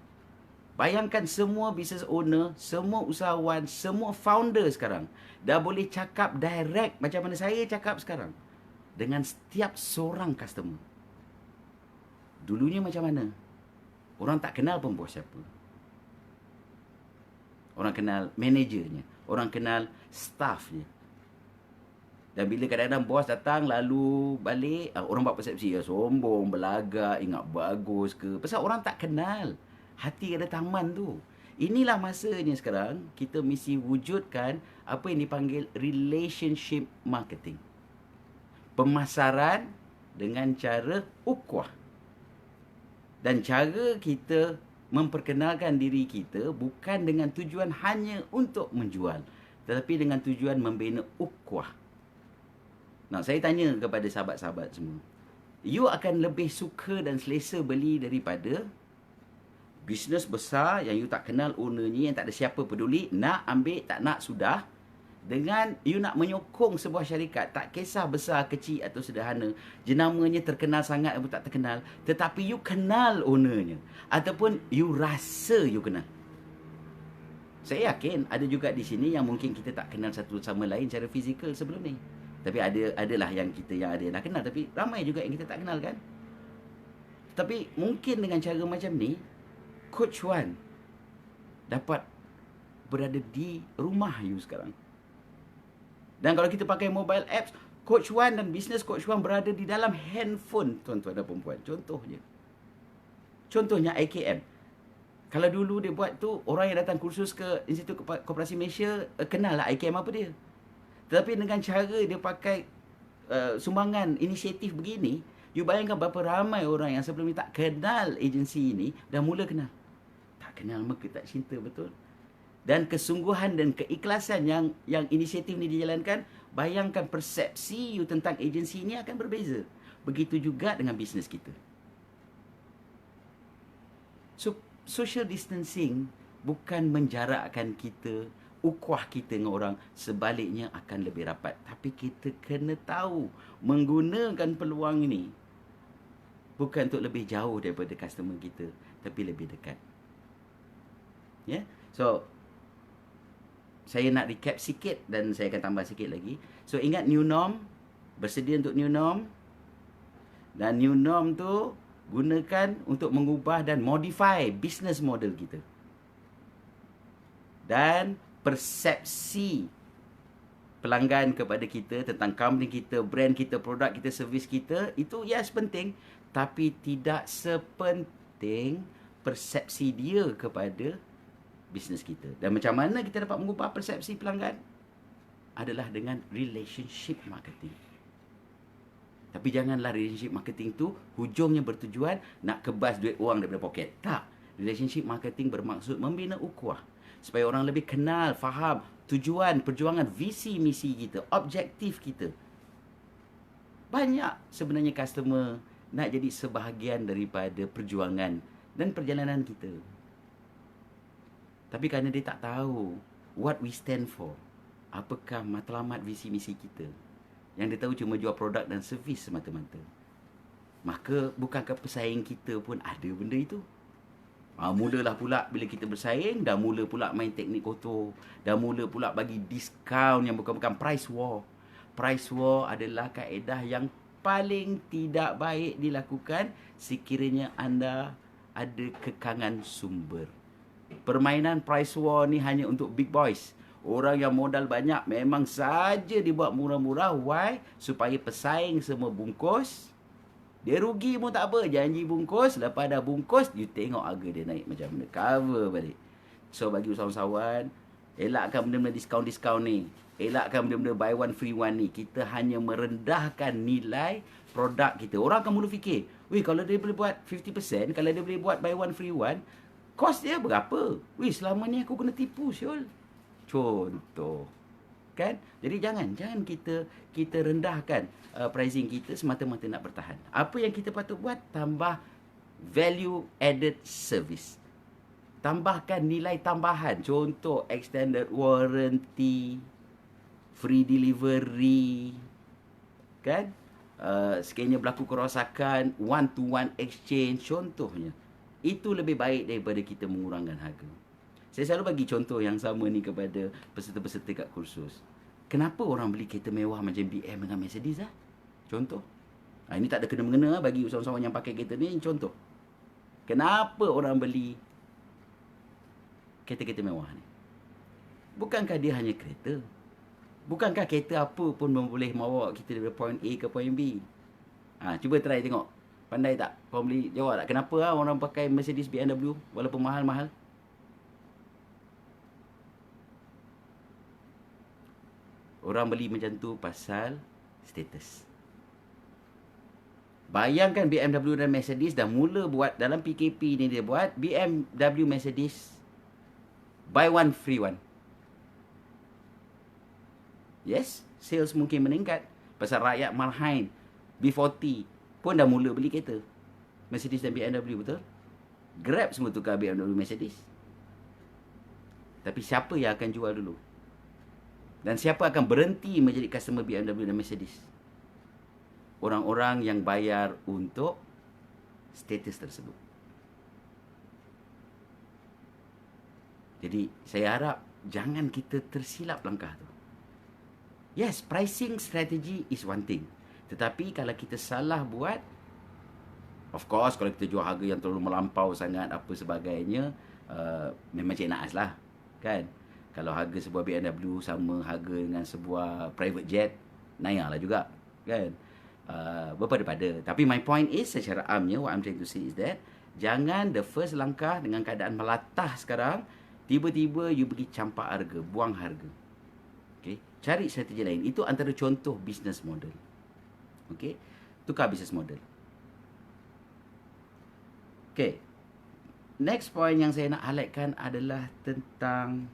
bayangkan semua business owner, semua usahawan, semua founder sekarang dah boleh cakap direct macam mana saya cakap sekarang dengan setiap seorang customer. Dulunya macam mana? Orang tak kenal pun bos siapa. Orang kenal manajernya, orang kenal staffnya. Dan bila kadang-kadang bos datang lalu balik, orang buat persepsi, sombong, belagak, ingat bagus ke. Pasal orang tak kenal. Hati ada taman tu. Inilah masanya sekarang kita mesti wujudkan apa yang dipanggil relationship marketing. Pemasaran dengan cara ukhuwah. Dan cara kita memperkenalkan diri kita bukan dengan tujuan hanya untuk menjual, tetapi dengan tujuan membina ukhuwah. Nah, saya tanya kepada sahabat-sahabat semua, you akan lebih suka dan selesa beli daripada bisnes besar yang you tak kenal ownernya, yang tak ada siapa peduli, nak ambil tak nak sudah, Dengan you nak menyokong sebuah syarikat, tak kisah besar, kecil atau sederhana, jenamanya terkenal sangat atau tak terkenal, tetapi you kenal ownernya, ataupun you rasa you kenal. Saya yakin ada juga di sini yang mungkin kita tak kenal satu sama lain secara fizikal sebelum ni. Tapi adalah yang kita yang ada dah kenal, tapi ramai juga yang kita tak kenal kan. Tapi mungkin dengan cara macam ni, Coach Wan dapat berada di rumah you sekarang. Dan kalau kita pakai mobile apps, Coach Wan dan bisnes Coach Wan berada di dalam handphone tuan-tuan dan perempuan. Contohnya IKM. Kalau dulu dia buat tu, orang yang datang kursus ke Institut Koperasi Malaysia kenal lah IKM apa dia. Tetapi dengan cara dia pakai sumbangan inisiatif begini, you bayangkan berapa ramai orang yang sebelum ni tak kenal agensi ini dah mula kenal. Tak kenal maka tak cinta, betul? Dan kesungguhan dan keikhlasan yang inisiatif ni dijalankan, bayangkan persepsi you tentang agensi ini akan berbeza. Begitu juga dengan bisnes kita. So, social distancing bukan menjarakkan kita, ukhuwah kita dengan orang, sebaliknya akan lebih rapat. Tapi kita kena tahu menggunakan peluang ini bukan untuk lebih jauh daripada customer kita, tapi lebih dekat. Ya, yeah? So saya nak recap sikit dan saya akan tambah sikit lagi. So ingat new norm, bersedia untuk new norm. Dan new norm tu gunakan untuk mengubah dan modify business model kita. Dan persepsi pelanggan kepada kita tentang company kita, brand kita, produk kita, servis kita, itu yes penting, tapi tidak sepenting persepsi dia kepada bisnes kita. Dan macam mana kita dapat mengubah persepsi pelanggan? Adalah dengan relationship marketing. Tapi janganlah relationship marketing tu hujungnya bertujuan nak kebas duit orang daripada poket. Tak. Relationship marketing bermaksud membina ukhuwah, supaya orang lebih kenal, faham tujuan, perjuangan, visi, misi kita, objektif kita. Banyak sebenarnya customer nak jadi sebahagian daripada perjuangan dan perjalanan kita. Tapi kerana dia tak tahu what we stand for, apakah matlamat visi misi kita, yang dia tahu cuma jual produk dan servis semata-mata, maka bukankah pesaing kita pun ada benda itu? Mulalah pula bila kita bersaing, dah mula pula main teknik kotor, dah mula pula bagi diskaun yang bukan-bukan price war. Price war adalah kaedah yang paling tidak baik dilakukan sekiranya anda ada kekangan sumber. Permainan price war ni hanya untuk big boys. Orang yang modal banyak memang saja dibuat murah-murah. Why? Supaya pesaing semua bungkus. Dia rugi pun tak apa. Janji bungkus. Lepas dah bungkus, you tengok harga dia naik macam mana. Cover balik. So bagi usahawan-usahawan, elakkan benda-benda diskaun-diskaun ni. Elakkan benda-benda buy one free one ni. Kita hanya merendahkan nilai produk kita. Orang akan mula fikir, weh, kalau dia boleh buat 50%, kalau dia boleh buat buy one free one, kos dia berapa? Weh, selama ni aku kena tipu, Syul. Contoh. Kan? Jadi jangan kita rendahkan pricing kita semata-mata nak bertahan. Apa yang kita patut buat? Tambah value added service. Tambahkan nilai tambahan. Contoh, extended warranty, free delivery. Kan? Sekiranya berlaku kerosakan, one-to-one exchange, contohnya. Itu lebih baik daripada kita mengurangkan harga. Saya selalu bagi contoh yang sama ni kepada peserta-peserta kat kursus. Kenapa orang beli kereta mewah macam BM dengan Mercedes lah? Contoh. Ini tak ada kena-mengena bagi usahawan yang pakai kereta ni, contoh. Kenapa orang beli kereta-kereta mewah ni? Bukankah dia hanya kereta? Bukankah kereta apa pun boleh membawa kita dari point A ke point B? Cuba try tengok. Pandai tak? Kau boleh jawab tak? Kenapa orang pakai Mercedes BMW walaupun mahal-mahal? Orang beli macam tu pasal status. Bayangkan BMW dan Mercedes dah mula buat dalam PKP ni, dia buat BMW Mercedes buy one free one. Yes, sales mungkin meningkat pasal rakyat marhain. B40 pun dah mula beli kereta Mercedes dan BMW, betul? Grab semua tukar BMW Mercedes. Tapi siapa yang akan jual dulu? Dan siapa akan berhenti menjadi customer BMW dan Mercedes? Orang-orang yang bayar untuk status tersebut. Jadi saya harap jangan kita tersilap langkah tu. Yes, pricing strategy is one thing. Tetapi kalau kita salah buat, of course kalau kita jual harga yang terlalu melampau sangat apa sebagainya, memang cik naas lah, kan? Kalau harga sebuah BMW sama harga dengan sebuah private jet, naik lah juga, kan? Berpada-pada. Tapi my point is, secara amnya, what I'm trying to say is that, jangan the first langkah dengan keadaan melatah sekarang, tiba-tiba you pergi campak harga, buang harga. Okay? Cari strategi lain. Itu antara contoh business model. Okay? Tukar business model. Okay. Next point yang saya nak highlightkan adalah tentang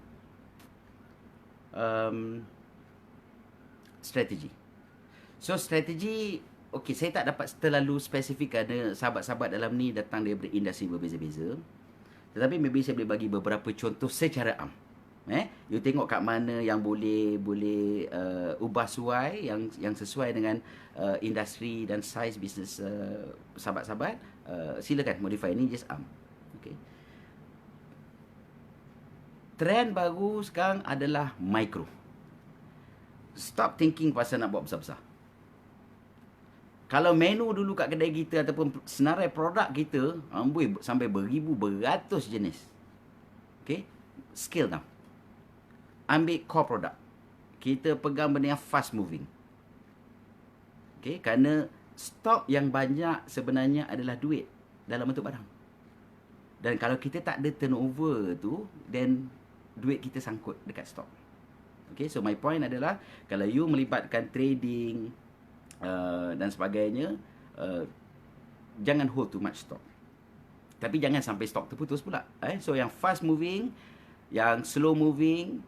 strategi. So, strategi, okay, saya tak dapat terlalu spesifik kerana sahabat-sahabat dalam ni datang daripada industri berbeza-beza. Tetapi maybe saya boleh bagi beberapa contoh secara am. You tengok kat mana yang boleh ubah suai, yang sesuai dengan industri dan size bisnes sahabat-sahabat, silakan modify. Ini just am. Okay. Trend baru sekarang adalah micro. Stop thinking pasal nak buat besar-besar. Kalau menu dulu kat kedai kita ataupun senarai produk kita, amboi sampai beribu, beratus jenis. Okay? Scale down. Ambil core product. Kita pegang benda yang fast moving. Okay? Kerana stok yang banyak sebenarnya adalah duit dalam bentuk barang. Dan kalau kita tak ada turnover tu, then duit kita sangkut dekat stok. Okay, so my point adalah, kalau you melibatkan trading dan sebagainya, jangan hold too much stock. Tapi jangan sampai stok terputus pula. So yang fast moving, yang slow moving,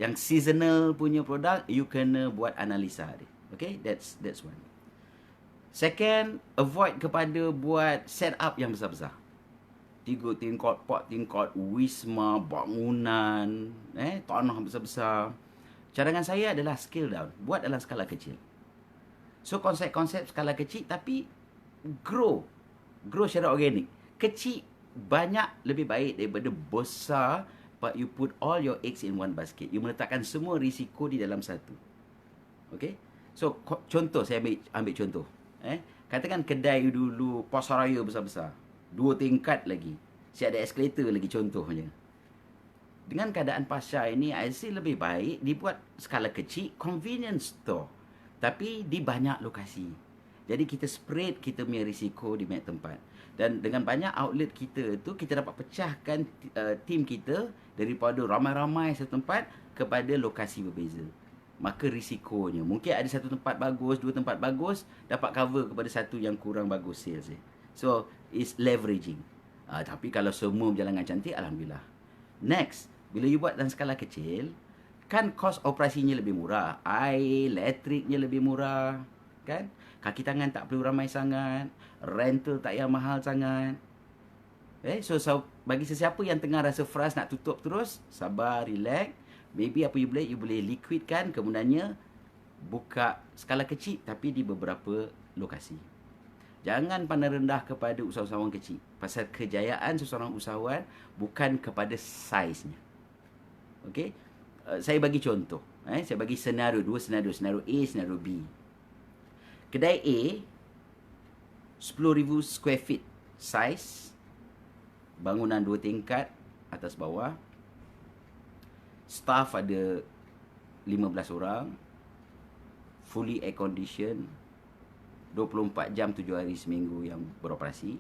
yang seasonal punya produk, you kena buat analisa dia. Okay, that's one. Second, avoid kepada buat setup yang besar-besar. 3 tingkat, 4 tingkat, wisma, bangunan, tanah besar-besar. Cadangan saya adalah scale down. Buat dalam skala kecil. So, konsep-konsep skala kecil tapi grow. Grow secara organik. Kecil banyak lebih baik daripada besar, but you put all your eggs in one basket. You meletakkan semua risiko di dalam satu. Okay? So, contoh, saya ambil contoh. Katakan kedai dulu, pasaraya besar-besar. 2 tingkat lagi. Siap ada eskalator lagi contohnya. Dengan keadaan pasar ini, I see lebih baik dibuat skala kecil, convenience store. Tapi di banyak lokasi. Jadi kita spread kita punya risiko di banyak tempat. Dan dengan banyak outlet kita tu, kita dapat pecahkan tim kita daripada ramai-ramai satu tempat kepada lokasi berbeza. Maka risikonya, mungkin ada satu tempat bagus, 2 tempat bagus, dapat cover kepada satu yang kurang bagus sales dia. So, is leveraging. Tapi kalau semua berjalan dengan cantik, alhamdulillah. Next, bila you buat dalam skala kecil, kan kos operasinya lebih murah. Air, elektriknya lebih murah. Kan? Kaki tangan tak perlu ramai sangat. Rental tak payah mahal sangat. So bagi sesiapa yang tengah rasa frust nak tutup terus, sabar, relax. Maybe apa you boleh liquidkan, kemudiannya buka skala kecil tapi di beberapa lokasi. Jangan pandang rendah kepada usahawan kecil. Pasal kejayaan seseorang usahawan bukan kepada saiznya. Okey? Saya bagi contoh. Saya bagi senario, 2 senario. Senario A, senario B. Kedai A, 10,000 square feet size. Bangunan 2 tingkat, atas bawah. Staff ada 15 orang. Fully air condition. 24 jam 7 hari seminggu yang beroperasi.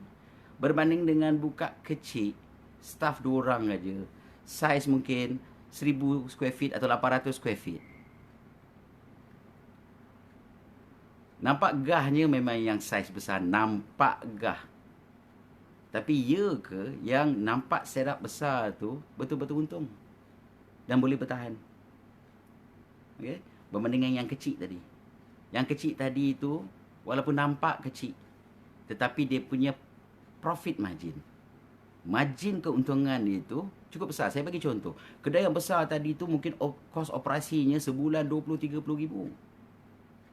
Berbanding dengan buka kecil, staff 2 orang aja. Saiz mungkin 1,000 square feet atau 800 square feet. Nampak gahnya memang yang saiz besar. Nampak gah. Tapi ya ke yang nampak setup besar tu betul-betul untung? Dan boleh bertahan? Okay? Berbanding yang kecil tadi. Yang kecil tadi tu, walaupun nampak kecil, tetapi dia punya profit margin margin keuntungan dia itu cukup besar. Saya bagi contoh. Kedai yang besar tadi tu mungkin kos operasinya sebulan 20-30 ribu.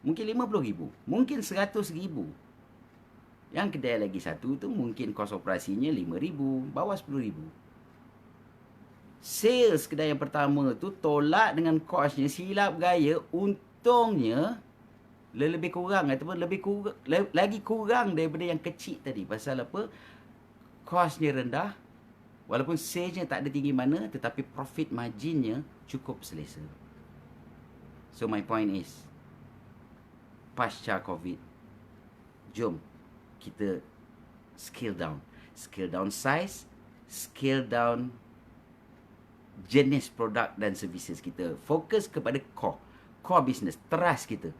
Mungkin 50 ribu. Mungkin 100 ribu. Yang kedai lagi satu tu mungkin kos operasinya 5 ribu. Bawah 10 ribu. Sales kedai yang pertama tu tolak dengan kosnya silap gaya, untungnya lebih kurang ataupun lagi kurang daripada yang kecil tadi. Pasal apa? Kosnya rendah, walaupun salesnya tak ada tinggi mana, tetapi profit marginnya cukup selesa. So my point is, pasca COVID, jom kita scale down size, scale down jenis produk dan services kita. Fokus kepada core business, trust kita.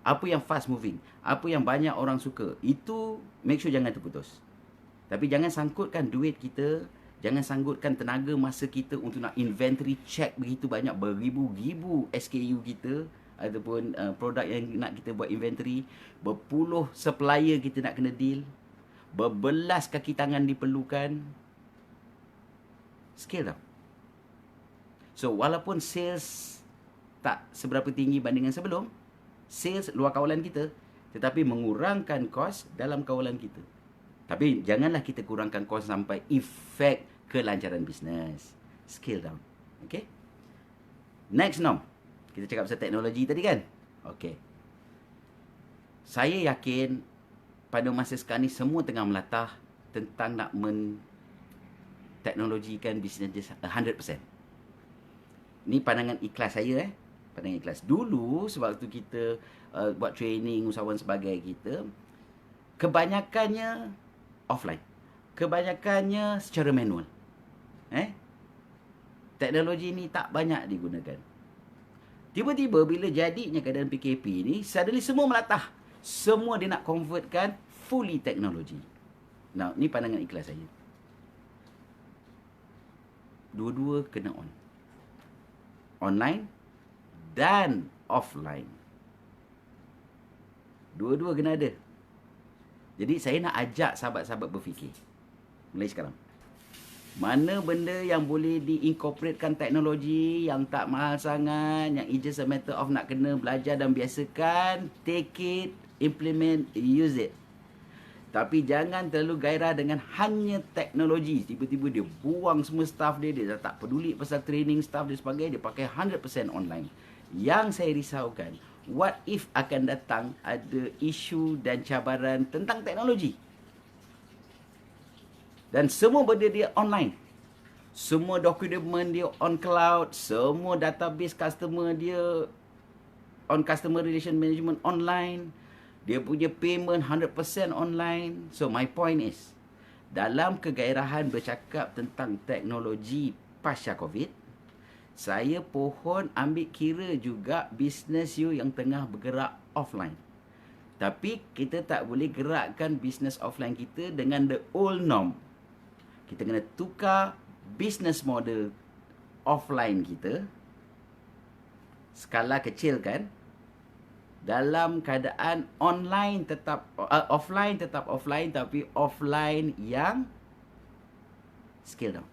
Apa yang fast moving, apa yang banyak orang suka, itu make sure jangan terputus. Tapi jangan sangkutkan duit kita, jangan sangkutkan tenaga masa kita untuk nak inventory check begitu banyak, beribu-ribu SKU kita ataupun produk yang nak kita buat inventory, berpuluh supplier kita nak kena deal, berbelas kaki tangan diperlukan. Scale down. So, walaupun sales tak seberapa tinggi bandingan sebelum, sales luar kawalan kita, tetapi mengurangkan kos dalam kawalan kita. Tapi janganlah kita kurangkan kos sampai efek kelancaran bisnes. Scale down. Okay? Next, Nom. Kita cakap pasal teknologi tadi kan? Okay. Saya yakin pada masa sekarang ni semua tengah melatah tentang nak teknologikan bisnes 100%. Ni pandangan ikhlas saya pandangan ikhlas. Dulu sewaktu kita buat training usahawan sebagai kita, kebanyakannya offline. Kebanyakannya secara manual. Teknologi ni tak banyak digunakan. Tiba-tiba bila jadinya keadaan PKP ni, suddenly semua melatah. Semua dia nak convertkan fully teknologi. Nah, ni pandangan ikhlas saya. Dua-dua kena on. Online dan offline. Dua-dua kena ada. Jadi saya nak ajak sahabat-sahabat berfikir. Mulai sekarang. Mana benda yang boleh diincorporatekan teknologi yang tak mahal sangat, yang it's just a matter of nak kena belajar dan biasakan, take it, implement, use it. Tapi jangan terlalu gairah dengan hanya teknologi. Tiba-tiba dia buang semua staff dia dah tak peduli pasal training staff dia sebagainya, dia pakai 100% online. Yang saya risaukan, what if akan datang ada isu dan cabaran tentang teknologi? Dan semua benda dia online. Semua dokumen dia on cloud, semua database customer dia on customer relation management online. Dia punya payment 100% online. So my point is, dalam kegairahan bercakap tentang teknologi pasca COVID, saya pohon ambil kira juga bisnes you yang tengah bergerak offline. Tapi kita tak boleh gerakkan bisnes offline kita dengan the old norm. Kita kena tukar bisnes model offline kita, skala kecil kan, dalam keadaan online tetap offline tetap offline, tapi offline yang scale down.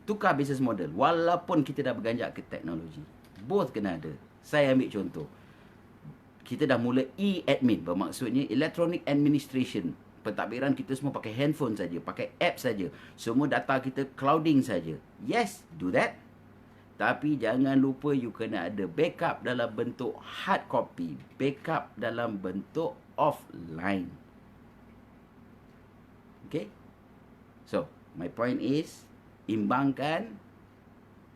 Tukar business model walaupun kita dah berganjak ke teknologi. Both kena ada. Saya ambil contoh. Kita dah mula e-admin, bermaksudnya electronic administration. Pentadbiran kita semua pakai handphone saja, pakai app saja. Semua data kita clouding saja. Yes, do that. Tapi jangan lupa you kena ada backup dalam bentuk hard copy, backup dalam bentuk offline. Okay? So, my point is, imbangkan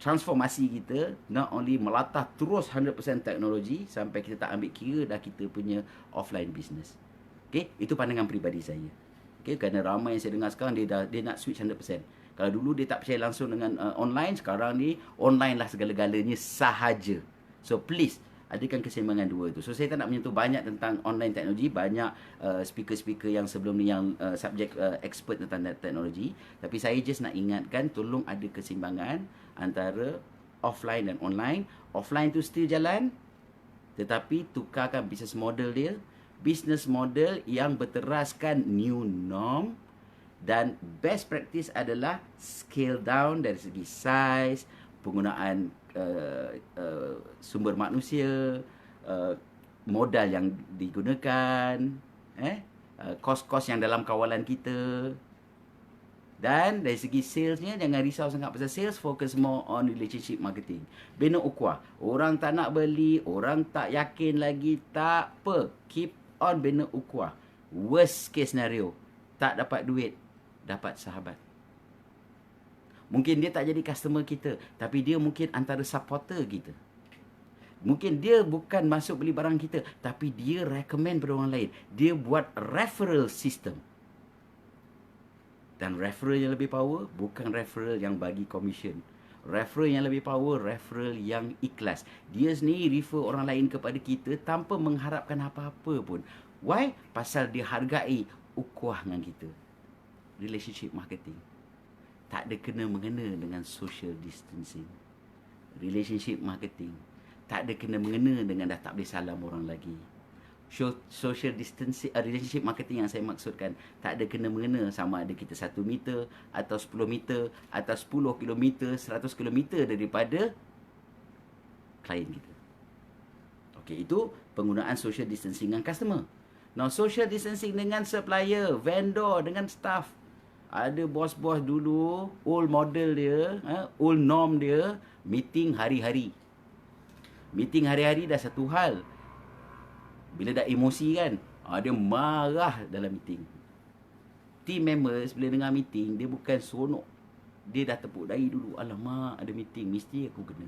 transformasi kita, not only melatah terus 100% teknologi sampai kita tak ambil kira dah kita punya offline business. Okay? Itu pandangan peribadi saya. Okay? Kerana ramai yang saya dengar sekarang, dia nak switch 100%. Kalau dulu dia tak percaya langsung dengan online, sekarang ni online lah segala-galanya sahaja. So please, adakan keseimbangan dua tu. So saya tak nak menyentuh banyak tentang online teknologi, banyak speaker-speaker yang sebelum ni yang subjek expert tentang teknologi. Tapi saya just nak ingatkan, tolong ada keseimbangan antara offline dan online. Offline tu still jalan, tetapi tukarkan business model dia. Business model yang berteraskan new norm, Dan best practice adalah scale down dari segi size, penggunaan sumber manusia, modal yang digunakan, kos-kos yang dalam kawalan kita. Dan dari segi salesnya, jangan risau sangat pasal sales, focus more on relationship marketing. Bina ukhuwah. Orang tak nak beli, orang tak yakin lagi, tak apa. Keep on bina ukhuwah. Worst case scenario, tak dapat duit, dapat sahabat. Mungkin dia tak jadi customer kita, tapi dia mungkin antara supporter kita. Mungkin dia bukan masuk beli barang kita, tapi dia recommend pada orang lain. Dia buat referral system. Dan referral yang lebih power bukan referral yang bagi commission. Referral yang lebih power, referral yang ikhlas. Dia sendiri refer orang lain kepada kita tanpa mengharapkan apa-apa pun. Why? Pasal dia hargai ukhuwah dengan kita. Relationship marketing. Tak ada kena-mengena dengan social distancing. Relationship marketing. Tak ada kena-mengena dengan dah tak boleh salam orang lagi. Social distancing, relationship marketing yang saya maksudkan tak ada kena-mengena sama ada kita 1 meter atau 10 meter atau 10 kilometer, 100 kilometer daripada klien kita. Okey, itu penggunaan social distancing dengan customer. Now, social distancing dengan supplier, vendor, dengan staff. Ada bos-bos dulu, old model dia, old norm dia, meeting hari-hari. Meeting hari-hari dah satu hal. Bila dah emosi kan, dia marah dalam meeting. Team members bila dengar meeting, dia bukan seronok. Dia dah tepuk dahi dulu. Alamak, ada meeting, mesti aku kena.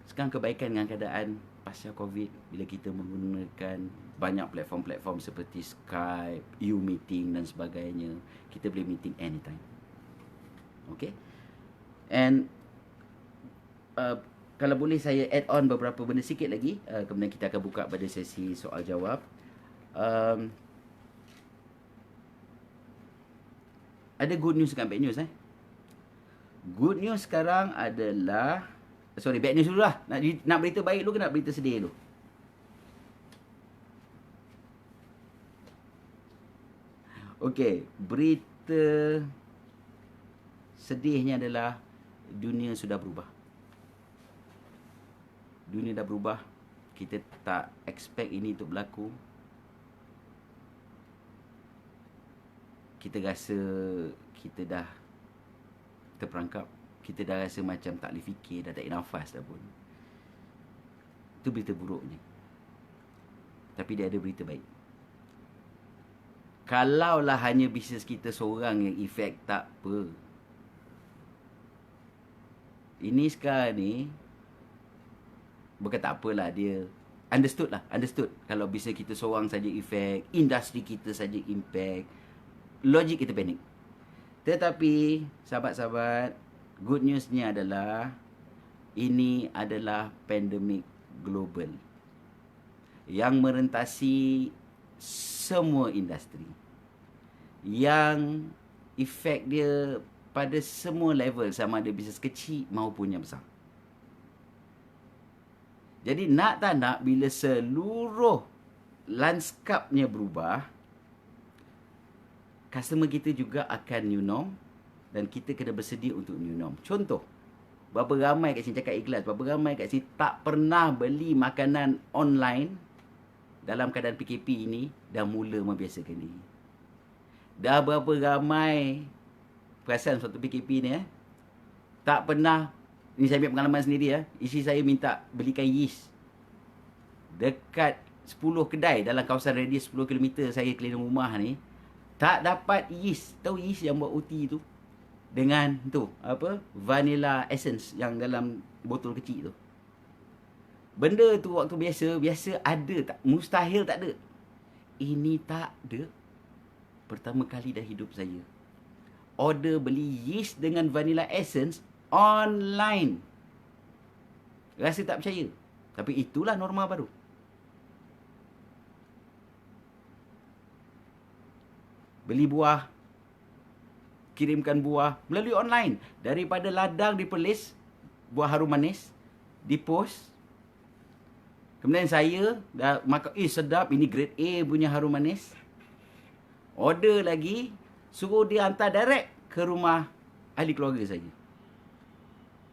Sekarang kebaikan dengan keadaan pasca COVID, bila kita menggunakan banyak platform-platform seperti Skype, U-Meeting dan sebagainya, kita boleh meeting anytime. Okay? And kalau boleh saya add on beberapa benda sikit lagi, kemudian kita akan buka pada sesi soal jawab. Ada good news dengan bad news. Good news sekarang adalah, bad news dulu lah. Nak berita baik dulu ke nak berita sedih dulu? Okey, berita sedihnya adalah dunia sudah berubah. Dunia dah berubah. Kita tak expect ini untuk berlaku. Kita rasa kita dah terperangkap. Kita dah rasa macam tak boleh fikir, dah tak ada nafas dah pun. Itu berita buruknya. Tapi dia ada berita baik. Kalaulah hanya bisnes kita seorang yang efek, tak apa. Ini sekarang ni, bukan tak apalah, dia understood. Kalau bisnes kita seorang saja efek, industri kita saja impact, logik kita panik. Tetapi sahabat-sahabat, good newsnya adalah ini adalah pandemik global yang merentasi semua industri, yang efek dia pada semua level, sama ada bisnes kecil maupun yang besar. Jadi nak tak nak, bila seluruh lanskapnya berubah, customer kita juga akan new norm dan kita kena bersedia untuk new norm. Contoh, berapa ramai kat sini, cakap ikhlas, berapa ramai kat sini tak pernah beli makanan online dalam keadaan PKP ini, dah mula membiasakan diri. Dah berapa ramai, perasan suatu PKP ni, tak pernah. Ini saya ambil pengalaman sendiri. Isteri saya minta belikan yeast. Dekat 10 kedai dalam kawasan radius 10 km saya keliling rumah ni, tak dapat yeast. Tahu yeast yang buat roti tu? Dengan tu, vanilla essence yang dalam botol kecil tu. Benda tu waktu biasa ada tak? Mustahil tak ada. Ini tak ada. Pertama kali dah hidup saya order beli yeast dengan vanilla essence online. Rasa tak percaya. Tapi itulah norma baru. Beli buah, kirimkan buah melalui online. Daripada ladang dipelis, buah harum manis, dipost. Kemudian saya dah makan, sedap, ini grade A punya harum manis. Order lagi, suruh dia hantar direct ke rumah ahli keluarga saya.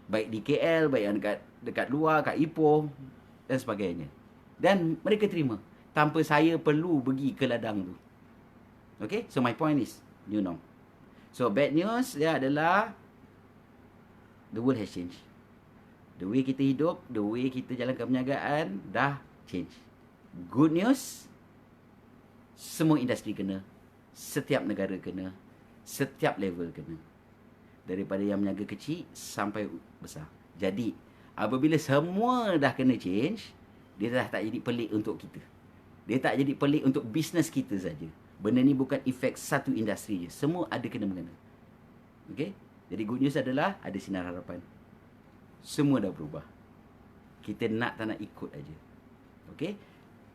Baik di KL, baik yang dekat luar, kat Ipoh dan sebagainya. Dan mereka terima tanpa saya perlu pergi ke ladang tu. Okay, so my point is new norm. So bad news dia adalah the world has changed. The way kita hidup, the way kita jalankan perniagaan dah change. Good news, semua industri kena, setiap negara kena, setiap level kena. Daripada yang berniaga kecil sampai besar. Jadi, apabila semua dah kena change, dia dah tak jadi pelik untuk kita. Dia tak jadi pelik untuk bisnes kita saja. Benda ni bukan efek satu industri je. Semua ada kena mengena. Okay? Jadi good news adalah ada sinar harapan. Semua dah berubah. Kita nak tak nak ikut aja. Okay?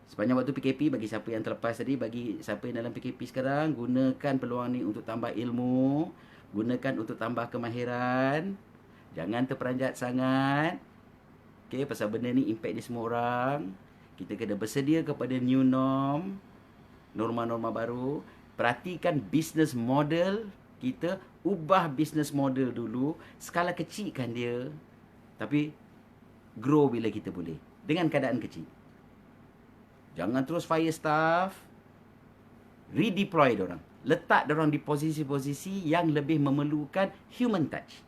Sepanjang waktu PKP, bagi siapa yang terlepas tadi, bagi siapa yang dalam PKP sekarang, gunakan peluang ni untuk tambah ilmu, gunakan untuk tambah kemahiran. Jangan terperanjat sangat. Okay, pasal benda ni impact di semua orang. Kita kena bersedia kepada new norm, norma-norma baru. Perhatikan business model kita, ubah business model dulu, skala kecilkan dia. Tapi grow bila kita boleh, dengan keadaan kecil. Jangan terus fire staff. Redeploy diorang. Letak diorang di posisi-posisi yang lebih memerlukan human touch.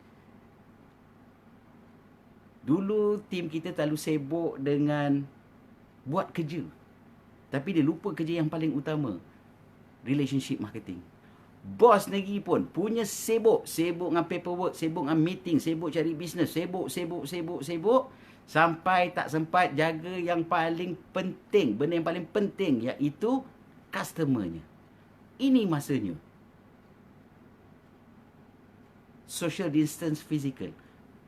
Dulu tim kita terlalu sibuk dengan buat kerja. Tapi dia lupa kerja yang paling utama. Relationship marketing. Bos lagi pun punya sibuk. Sibuk dengan paperwork, sibuk dengan meeting, sibuk cari bisnes, sibuk. Sampai tak sempat jaga yang paling penting. Benda yang paling penting iaitu customer-nya. Ini masanya. Social distance physical.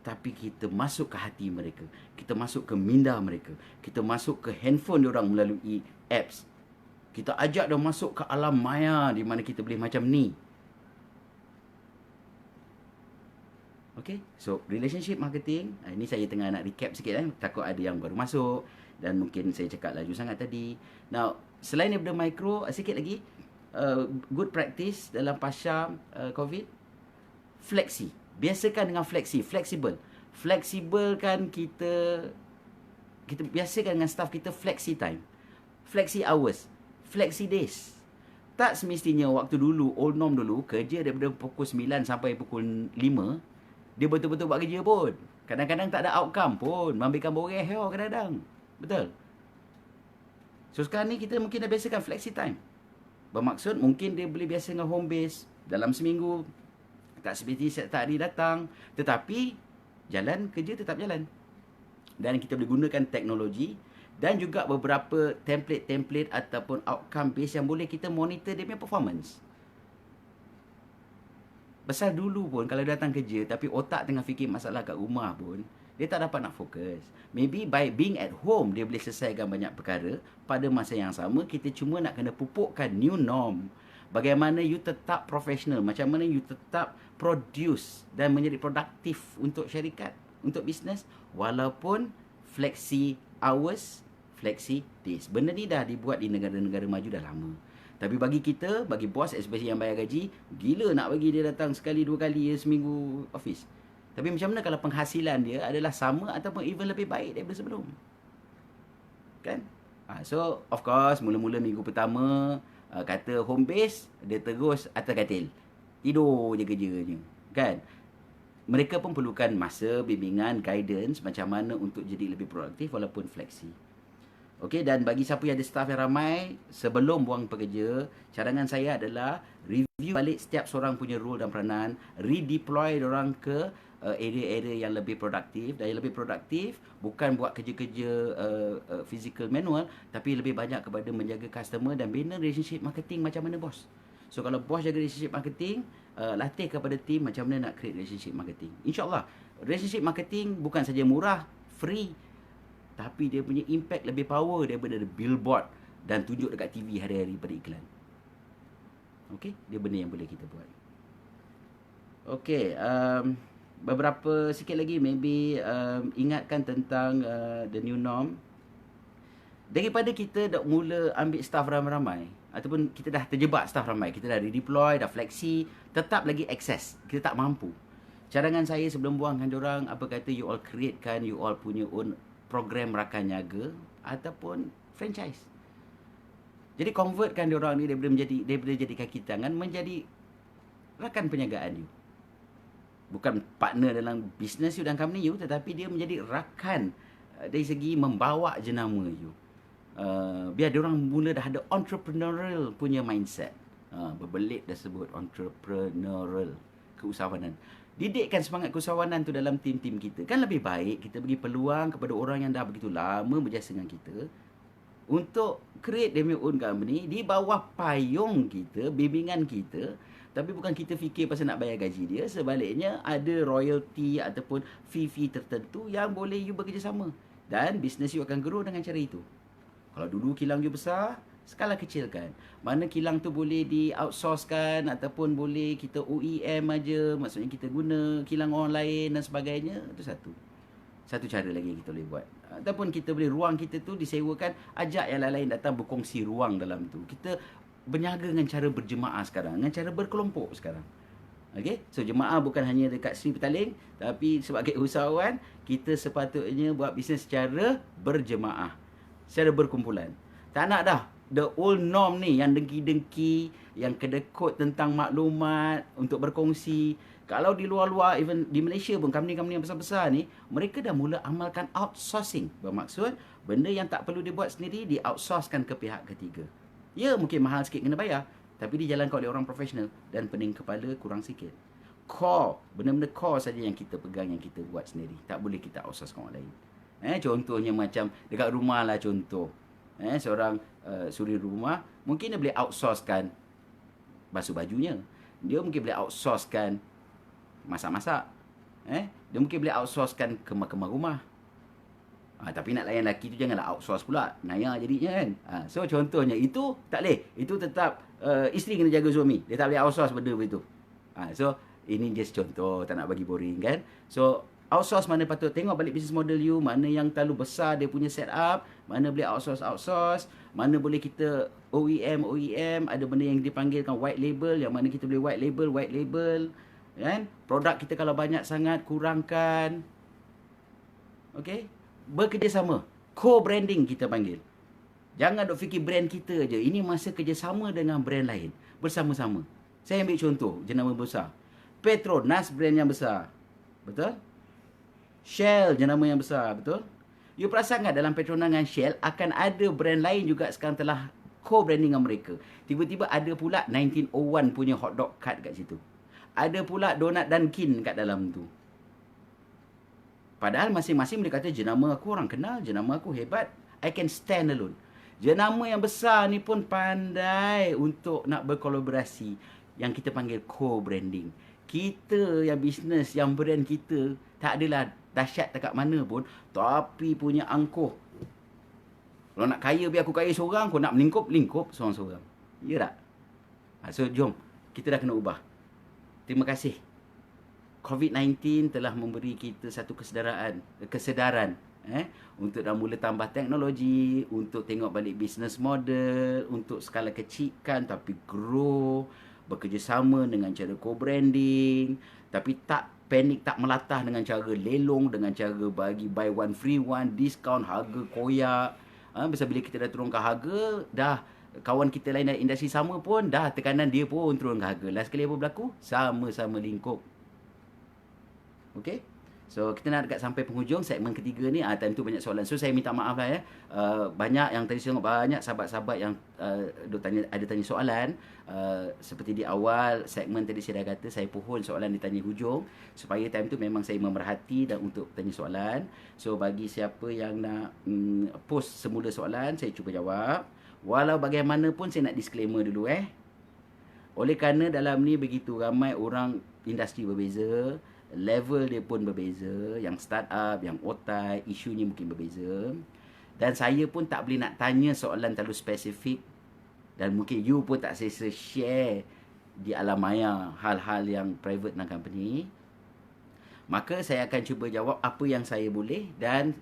Tapi kita masuk ke hati mereka. Kita masuk ke minda mereka. Kita masuk ke handphone diorang melalui apps. Kita ajak dia masuk ke alam maya di mana kita boleh macam ni. Okay, so relationship marketing. Ini saya tengah nak recap sikit takut ada yang baru masuk dan mungkin saya cakap laju sangat tadi. Now, selain daripada micro, sikit lagi good practice dalam pasca COVID. Flexi. Biasakan dengan flexible. Flexible kan kita biasakan dengan staff kita flexi time. Flexi hours. Flexi days. Tak semestinya waktu dulu, old norm dulu, kerja daripada pukul 9 sampai pukul 5, dia betul-betul buat kerja pun. Kadang-kadang tak ada outcome pun. Ambilkan boreh kadang-kadang. Betul? So sekarang ni kita mungkin dah biasakan flexi time. Bermaksud mungkin dia boleh biasa dengan home base dalam seminggu. Tak seperti setiap hari datang. Tetapi jalan kerja tetap jalan. Dan kita boleh gunakan teknologi dan juga beberapa template ataupun outcome base yang boleh kita monitor dia punya performance. Besar dulu pun kalau datang kerja tapi otak tengah fikir masalah kat rumah pun, dia tak dapat nak fokus. Maybe by being at home, dia boleh selesaikan banyak perkara. Pada masa yang sama, kita cuma nak kena pupukkan new norm. Bagaimana you tetap profesional, macam mana you tetap produce dan menjadi produktif untuk syarikat, untuk bisnes, walaupun flexi hours, flexi days. Benda ni dah dibuat di negara-negara maju dah lama. Tapi bagi kita, bagi bos, especially yang bayar gaji, gila nak bagi dia datang sekali, 2 kali seminggu office. Tapi macam mana kalau penghasilan dia adalah sama ataupun even lebih baik daripada sebelum? Kan? So, of course, mula-mula minggu pertama, kata home base, dia terus atas katil. Tidur je kerjanya. Kan? Mereka pun perlukan masa, bimbingan, guidance, macam mana untuk jadi lebih produktif walaupun fleksi. Okey, dan bagi siapa yang ada staff yang ramai, sebelum buang pekerja, cadangan saya adalah review balik setiap seorang punya role dan peranan, redeploy orang ke area-area yang lebih produktif. Dan yang lebih produktif bukan buat kerja-kerja physical manual, tapi lebih banyak kepada menjaga customer dan bina relationship marketing macam mana bos. So kalau bos jaga relationship marketing, latih kepada team macam mana nak create relationship marketing. InsyaAllah, relationship marketing bukan saja murah, free, tapi dia punya impact lebih power daripada billboard dan tunjuk dekat TV hari-hari pada iklan. Okey, dia benda yang boleh kita buat. Okey, beberapa sikit lagi maybe ingatkan tentang the new norm. Daripada kita dah mula ambil staff ramai-ramai, ataupun kita dah terjebak staff ramai, kita dah redeploy, dah flexi, tetap lagi access, kita tak mampu. Cadangan saya sebelum buangkan diorang, apa kata you all createkan you all punya own program rakan niaga ataupun franchise. Jadi convertkan diorang ni daripada jadi kaki tangan menjadi rakan perniagaan you. Bukan partner dalam business you dan company you, tetapi dia menjadi rakan dari segi membawa jenama you. Biar diorang mula dah ada entrepreneurial punya mindset. Berbelit dah sebut entrepreneurial, keusahawanan. Didikkan semangat keusahawanan tu dalam tim-tim kita. Kan lebih baik kita bagi peluang kepada orang yang dah begitu lama berjasa dengan kita untuk create their own company di bawah payung kita, bimbingan kita. Tapi bukan kita fikir pasal nak bayar gaji dia. Sebaliknya ada royalty ataupun fee-fee tertentu yang boleh you bekerjasama. Dan business you akan grow dengan cara itu. Kalau dulu kilang you besar, skala kecilkan. Mana kilang tu boleh di-outsourcekan ataupun boleh kita OEM aja. Maksudnya kita guna kilang orang lain dan sebagainya. Itu satu cara lagi yang kita boleh buat. Ataupun kita boleh ruang kita tu disewakan, ajak yang lain-lain datang berkongsi ruang dalam tu. Kita berniaga dengan cara berjemaah sekarang, dengan cara berkelompok sekarang. Okay? So jemaah bukan hanya dekat Sri Petaling, tapi sebagai usahawan, kita sepatutnya buat bisnes secara berjemaah, secara berkumpulan. Tak nak dah the old norm ni yang dengki-dengki, yang kedekut tentang maklumat untuk berkongsi. Kalau di luar-luar, even di Malaysia pun, company-company yang besar-besar ni, mereka dah mula amalkan outsourcing. Bermaksud, benda yang tak perlu dibuat sendiri, di-outsourcekan ke pihak ketiga. Ya, mungkin mahal sikit kena bayar, tapi dijalankan oleh orang profesional dan pening kepala kurang sikit. Core, benda-benda core saja yang kita pegang, yang kita buat sendiri. Tak boleh kita outsource ke orang lain. Contohnya macam dekat rumah lah contoh. Seorang suri rumah, mungkin dia boleh outsourcekan basuh bajunya. Dia mungkin boleh outsourcekan masak-masak. Dia mungkin boleh outsourcekan kemas-kemas rumah. Tapi nak layan lelaki tu janganlah outsource pula. Naya jadinya kan. So contohnya itu tak boleh. Itu tetap isteri kena jaga suami. Dia tak boleh outsource benda begitu. So ini just contoh, tak nak bagi boring kan. So outsource mana patut tengok balik business model you, mana yang terlalu besar dia punya setup, mana boleh outsource, mana boleh kita OEM, ada benda yang dipanggilkan white label, yang mana kita boleh white label kan. Produk kita kalau banyak sangat kurangkan. Okey, bekerjasama, co-branding kita panggil. Jangan duk fikir brand kita je. Ini masa kerjasama dengan brand lain bersama-sama. Saya ambil contoh jenama besar. Petronas brand yang besar. Betul? Shell jenama yang besar, betul? You perasan tak dalam Petronas dengan Shell akan ada brand lain juga sekarang telah co-branding dengan mereka. Tiba-tiba ada pula 1901 punya hotdog cart kat situ. Ada pula donat Dunkin kat dalam tu. Padahal masing-masing dia kata jenama aku orang kenal, jenama aku hebat, I can stand alone. Jenama yang besar ni pun pandai untuk nak berkolaborasi, yang kita panggil co-branding. Kita yang bisnes, yang brand kita tak adalah dahsyat dekat mana pun, tapi punya angkuh. Kalau nak kaya biar aku kaya seorang, kau nak melingkup seorang-seorang. Ya tak? So jom, kita dah kena ubah. Terima kasih. COVID-19 telah memberi kita satu kesedaran untuk dah mula tambah teknologi, untuk tengok balik business model, untuk skala kecilkan tapi grow, bekerjasama dengan cara co-branding, tapi tak panik, tak melatah dengan cara lelong, dengan cara bagi buy one free one, diskaun, harga koyak. Pasal bila kita dah turunkan harga, dah kawan kita lain dari industri sama pun dah tekanan dia pun turunkan harga. Last kali apa berlaku? Sama-sama lingkup. Okay? So kita nak dekat sampai penghujung segmen ketiga ni. Time tu banyak soalan. So saya minta maaf lah ya. Banyak yang tadi saya tengok, banyak sahabat-sahabat yang ada tanya soalan. Seperti di awal segmen tadi saya dah kata, saya pohon soalan ditanya hujung. Supaya time tu memang saya memerhati dan untuk tanya soalan. So bagi siapa yang nak post semula soalan, saya cuba jawab. Walau bagaimanapun saya nak disclaimer dulu Oleh kerana dalam ni begitu ramai orang, industri berbeza, level dia pun berbeza, yang startup, yang otai, isunya mungkin berbeza. Dan saya pun tak boleh nak tanya soalan terlalu spesifik, dan mungkin you pun tak selesa share di alam maya hal-hal yang private dalam company. Maka saya akan cuba jawab apa yang saya boleh, dan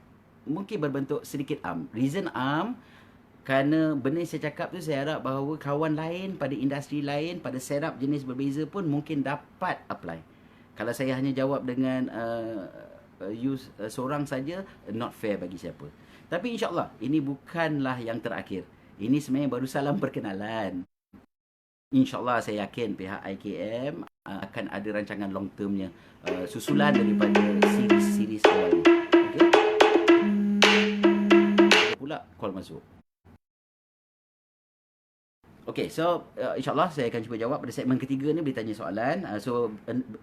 mungkin berbentuk sedikit Reason Kerana benda yang saya cakap tu, saya harap bahawa kawan lain pada industri lain, pada setup jenis berbeza pun mungkin dapat apply. Kalau saya hanya jawab dengan seorang saja, not fair bagi siapa. Tapi insyaAllah, ini bukanlah yang terakhir. Ini sebenarnya baru salam perkenalan. InsyaAllah saya yakin pihak IKM akan ada rancangan long termnya, susulan daripada siri-siri awal ni. Okay? Ada pula call masuk. Okay, so insyaAllah saya akan cuba jawab pada segmen ketiga ni, boleh tanya soalan.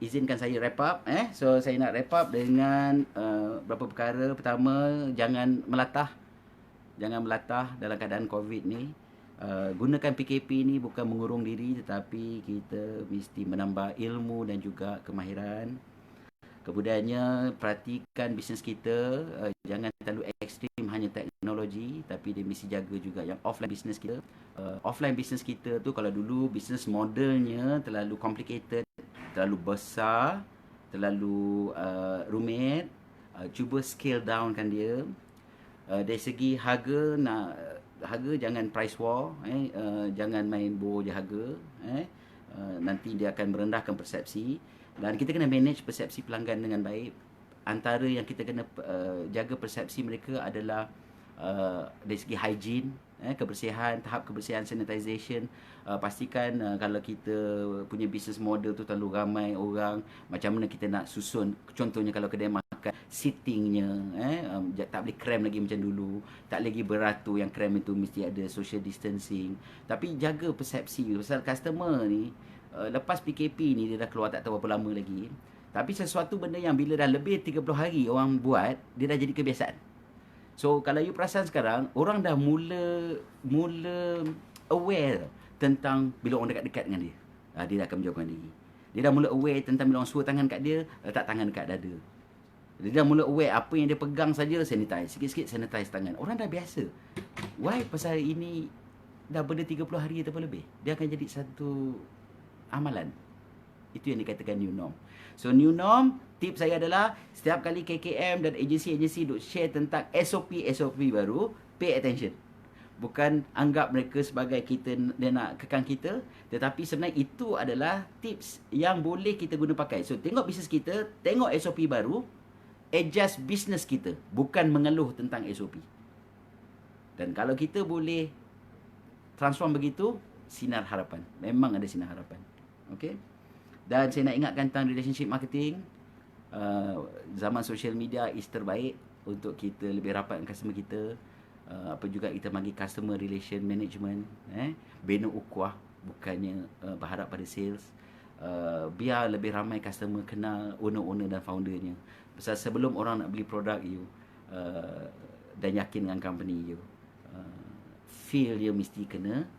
Izinkan saya wrap up. So saya nak wrap up dengan beberapa perkara. Pertama, jangan melatah dalam keadaan COVID ni. Gunakan PKP ni bukan mengurung diri, tetapi kita mesti menambah ilmu dan juga kemahiran. Kemudiannya, perhatikan bisnes kita, jangan terlalu ekstrim hanya teknologi, tapi dia mesti jaga juga yang offline bisnes kita. Offline bisnes kita tu, kalau dulu bisnes modelnya terlalu complicated, terlalu besar, terlalu rumit, cuba scale down kan dia. Dari segi harga, harga jangan price war, jangan main boh je harga, nanti dia akan merendahkan persepsi. Dan kita kena manage persepsi pelanggan dengan baik. Antara yang kita kena jaga persepsi mereka adalah dari segi hygiene, kebersihan, tahap kebersihan, sanitization. Pastikan kalau kita punya business model tu terlalu ramai orang, macam mana kita nak susun. Contohnya kalau kedai makan, seatingnya tak boleh cram lagi macam dulu, tak lagi beratur, yang cram itu mesti ada social distancing. Tapi jaga persepsi, pasal customer ni lepas PKP ni dia dah keluar tak tahu berapa lama lagi. Tapi sesuatu benda yang bila dah lebih 30 hari orang buat, dia dah jadi kebiasaan. So kalau you perasan sekarang, orang dah mula aware tentang bila orang dekat-dekat dengan dia, dia dah akan menjauhkan diri. Dia dah mula aware tentang bila orang suruh tangan kat dia, letak tangan dekat dada. Dia dah mula aware apa yang dia pegang saja sanitize. Sikit-sikit sanitize tangan. Orang dah biasa. Why? Pasal ini dah benda 30 hari ataupun lebih. Dia akan jadi satu amalan. Itu yang dikatakan new norm. So new norm, tip saya adalah setiap kali KKM dan agensi-agensi duk share tentang SOP baru, pay attention. Bukan anggap mereka sebagai dia nak kekang kita, tetapi sebenarnya itu adalah tips yang boleh kita guna pakai. So tengok bisnes kita, tengok SOP baru, adjust bisnes kita, bukan mengeluh tentang SOP. Dan kalau kita boleh transform begitu, sinar harapan. Memang ada sinar harapan. Okay? Dan saya nak ingatkan tentang relationship marketing. Zaman social media is terbaik untuk kita lebih rapat dengan customer kita. Apa juga kita bagi customer relation management. Bina ukhuwah, bukannya berharap pada sales. Biar lebih ramai customer kenal owner-owner dan foundernya. Pasal sebelum orang nak beli produk you dan yakin dengan company you, feel you mesti kena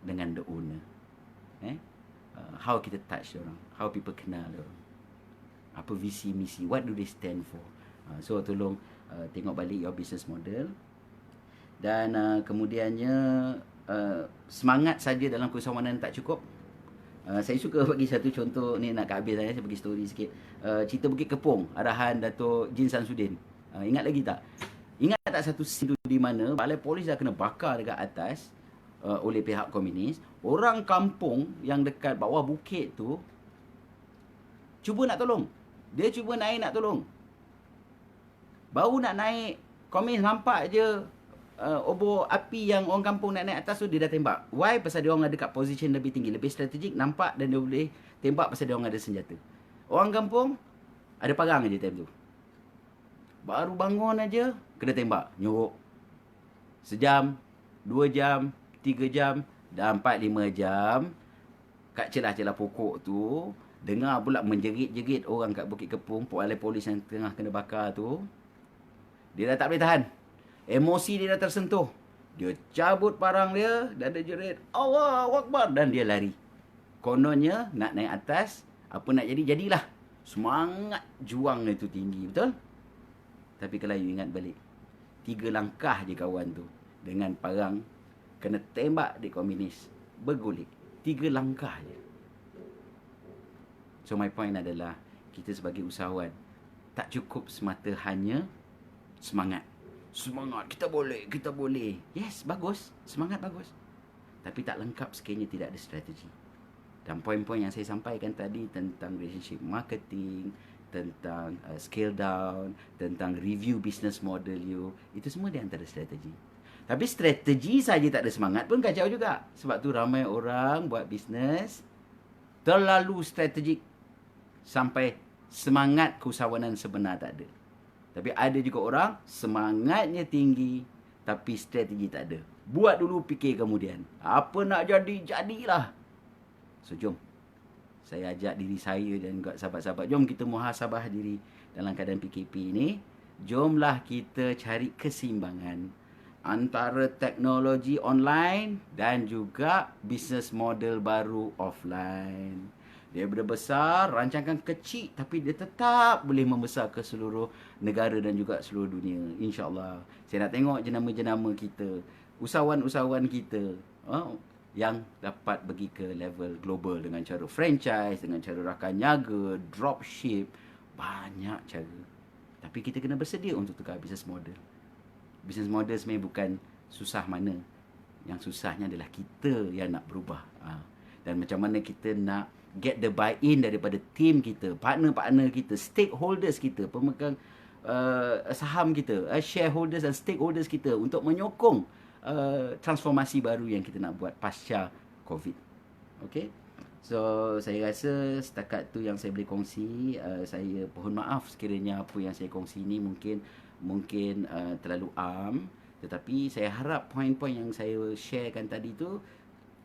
dengan the owner. How kita touch orang, how people kenal orang, apa visi misi, what do they stand for. So tolong tengok balik your business model. Dan kemudiannya semangat saja dalam keusahawanan tak cukup. Saya suka bagi satu contoh ni, nak ke habis saya bagi story sikit. Cerita Bukit Kepong, arahan Dato' Jin Samsudin. Ingat lagi tak? Ingat tak satu scene tu di mana balai polis dah kena bakar dekat atas oleh pihak komunis. Orang kampung yang dekat bawah bukit tu cuba nak tolong. Dia cuba naik nak tolong. Baru nak naik, komunis nampak je obor api yang orang kampung nak naik atas tu, dia dah tembak. Why? Pasal dia orang ada dekat position lebih tinggi, lebih strategik, nampak, dan dia boleh tembak pasal dia orang ada senjata. Orang kampung ada parang je time tu. Baru bangun aja kena tembak, nyorok. Sejam, 2 jam, 3 jam, dah 4-5 jam kat celah-celah pokok tu, dengar pula menjerit-jerit orang kat Bukit Kepong, balai polis yang tengah kena bakar tu. Dia dah tak boleh tahan. Emosi dia dah tersentuh. Dia cabut parang dia dan dia jerit, Allahu Akbar, dan dia lari. Kononnya nak naik atas, apa nak jadi, jadilah. Semangat juang itu tinggi, betul? Tapi kalau you ingat balik, 3 langkah je kawan tu dengan parang kena tembak di komunis, bergulik. 3 langkah je. So my point adalah, kita sebagai usahawan tak cukup semata hanya semangat. Semangat, kita boleh, kita boleh. Yes, bagus. Semangat bagus. Tapi tak lengkap sekiranya tidak ada strategi. Dan poin-poin yang saya sampaikan tadi tentang relationship marketing, tentang scale down, tentang review business model you, itu semua di antara strategi. Tapi strategi saja tak ada semangat pun kacau juga. Sebab tu ramai orang buat bisnes terlalu strategik sampai semangat keusahawanan sebenar tak ada. Tapi ada juga orang semangatnya tinggi tapi strategi tak ada. Buat dulu, fikir kemudian. Apa nak jadi, jadilah. So jom, saya ajak diri saya dan juga sahabat-sahabat, jom kita muhasabah diri dalam keadaan PKP ni. Jomlah kita cari keseimbangan antara teknologi online dan juga business model baru offline. Dia besar, rancangan kecil, tapi dia tetap boleh membesar ke seluruh negara dan juga seluruh dunia. InsyaAllah. Saya nak tengok jenama-jenama kita, usahawan-usahawan kita, yang dapat pergi ke level global dengan cara franchise, dengan cara rakan niaga, dropship. Banyak cara. Tapi kita kena bersedia untuk tukar business model. Business model sebenarnya bukan susah mana. Yang susahnya adalah kita yang nak berubah. Dan macam mana kita nak get the buy-in daripada team kita, partner-partner kita, stakeholders kita, pemegang saham kita, shareholders dan stakeholders kita untuk menyokong transformasi baru yang kita nak buat pasca COVID. Okay? So, saya rasa setakat tu yang saya boleh kongsi. Saya mohon maaf sekiranya apa yang saya kongsi ni mungkin terlalu tetapi saya harap poin-poin yang saya sharekan tadi tu,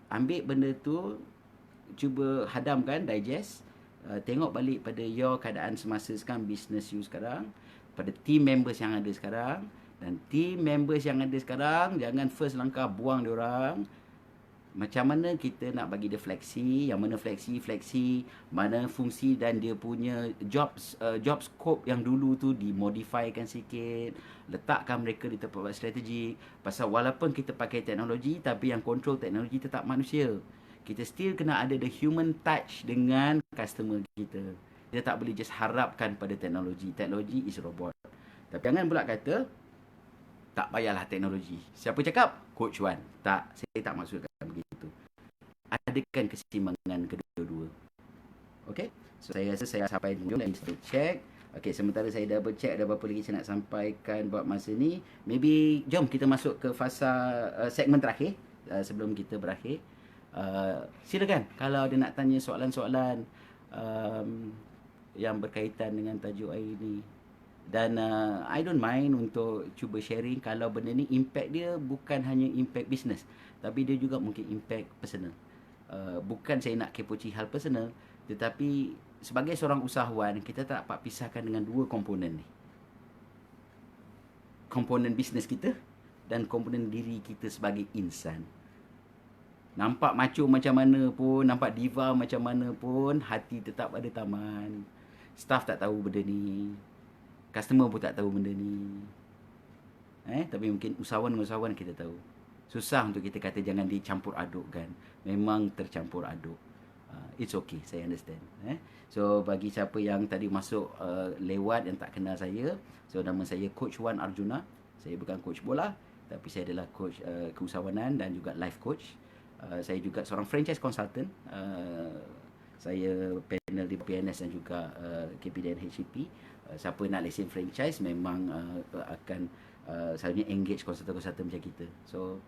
ambil benda tu, cuba hadamkan, digest, tengok balik pada your keadaan semasa sekarang, business you sekarang, pada team members yang ada sekarang. Dan team members yang ada sekarang, jangan first langkah buang diorang. Macam mana kita nak bagi dia fleksi, yang mana fleksi, mana fungsi dan dia punya job scope yang dulu tu dimodifikan sikit, letakkan mereka di tempat strategi. Pasal walaupun kita pakai teknologi, tapi yang control teknologi tetap manusia. Kita still kena ada the human touch dengan customer kita. Kita tak boleh just harapkan pada teknologi. Teknologi is robot. Tapi jangan pula kata tak payahlah teknologi. Siapa cakap? Coach Wan. Tak, saya tak maksudkan begitu. Adakan keseimbangan kedua-dua. Okay? So, saya rasa saya sampai dulu. Let me check. Okay, sementara saya double check ada apa lagi saya nak sampaikan buat masa ni. Maybe, jom kita masuk ke fasa segmen terakhir sebelum kita berakhir. Silakan kalau ada nak tanya soalan-soalan yang berkaitan dengan tajuk hari ini. Dan I don't mind untuk cuba sharing kalau benda ni impact dia bukan hanya impact business, tapi dia juga mungkin impact personal. Bukan saya nak kepoci hal personal, tetapi sebagai seorang usahawan, kita tak dapat pisahkan dengan dua komponen ni. Komponen bisnes kita dan komponen diri kita sebagai insan. Nampak macho macam mana pun, nampak diva macam mana pun, hati tetap ada taman. Staff tak tahu benda ni. Customer pun tak tahu benda ni. Tapi mungkin usahawan-usahawan kita tahu. Susah untuk kita kata jangan dicampur adukkan. Memang tercampur aduk. It's okay, saya understand. So, bagi siapa yang tadi masuk lewat yang tak kenal saya, so nama saya Coach Wan Arjuna. Saya bukan coach bola, tapi saya adalah coach keusahawanan dan juga life coach. Saya juga seorang franchise consultant. Saya panel di PNS dan juga KPDN HCP. Siapa nak lesen franchise memang akan selalunya engage konsultan-konsultan macam kita. So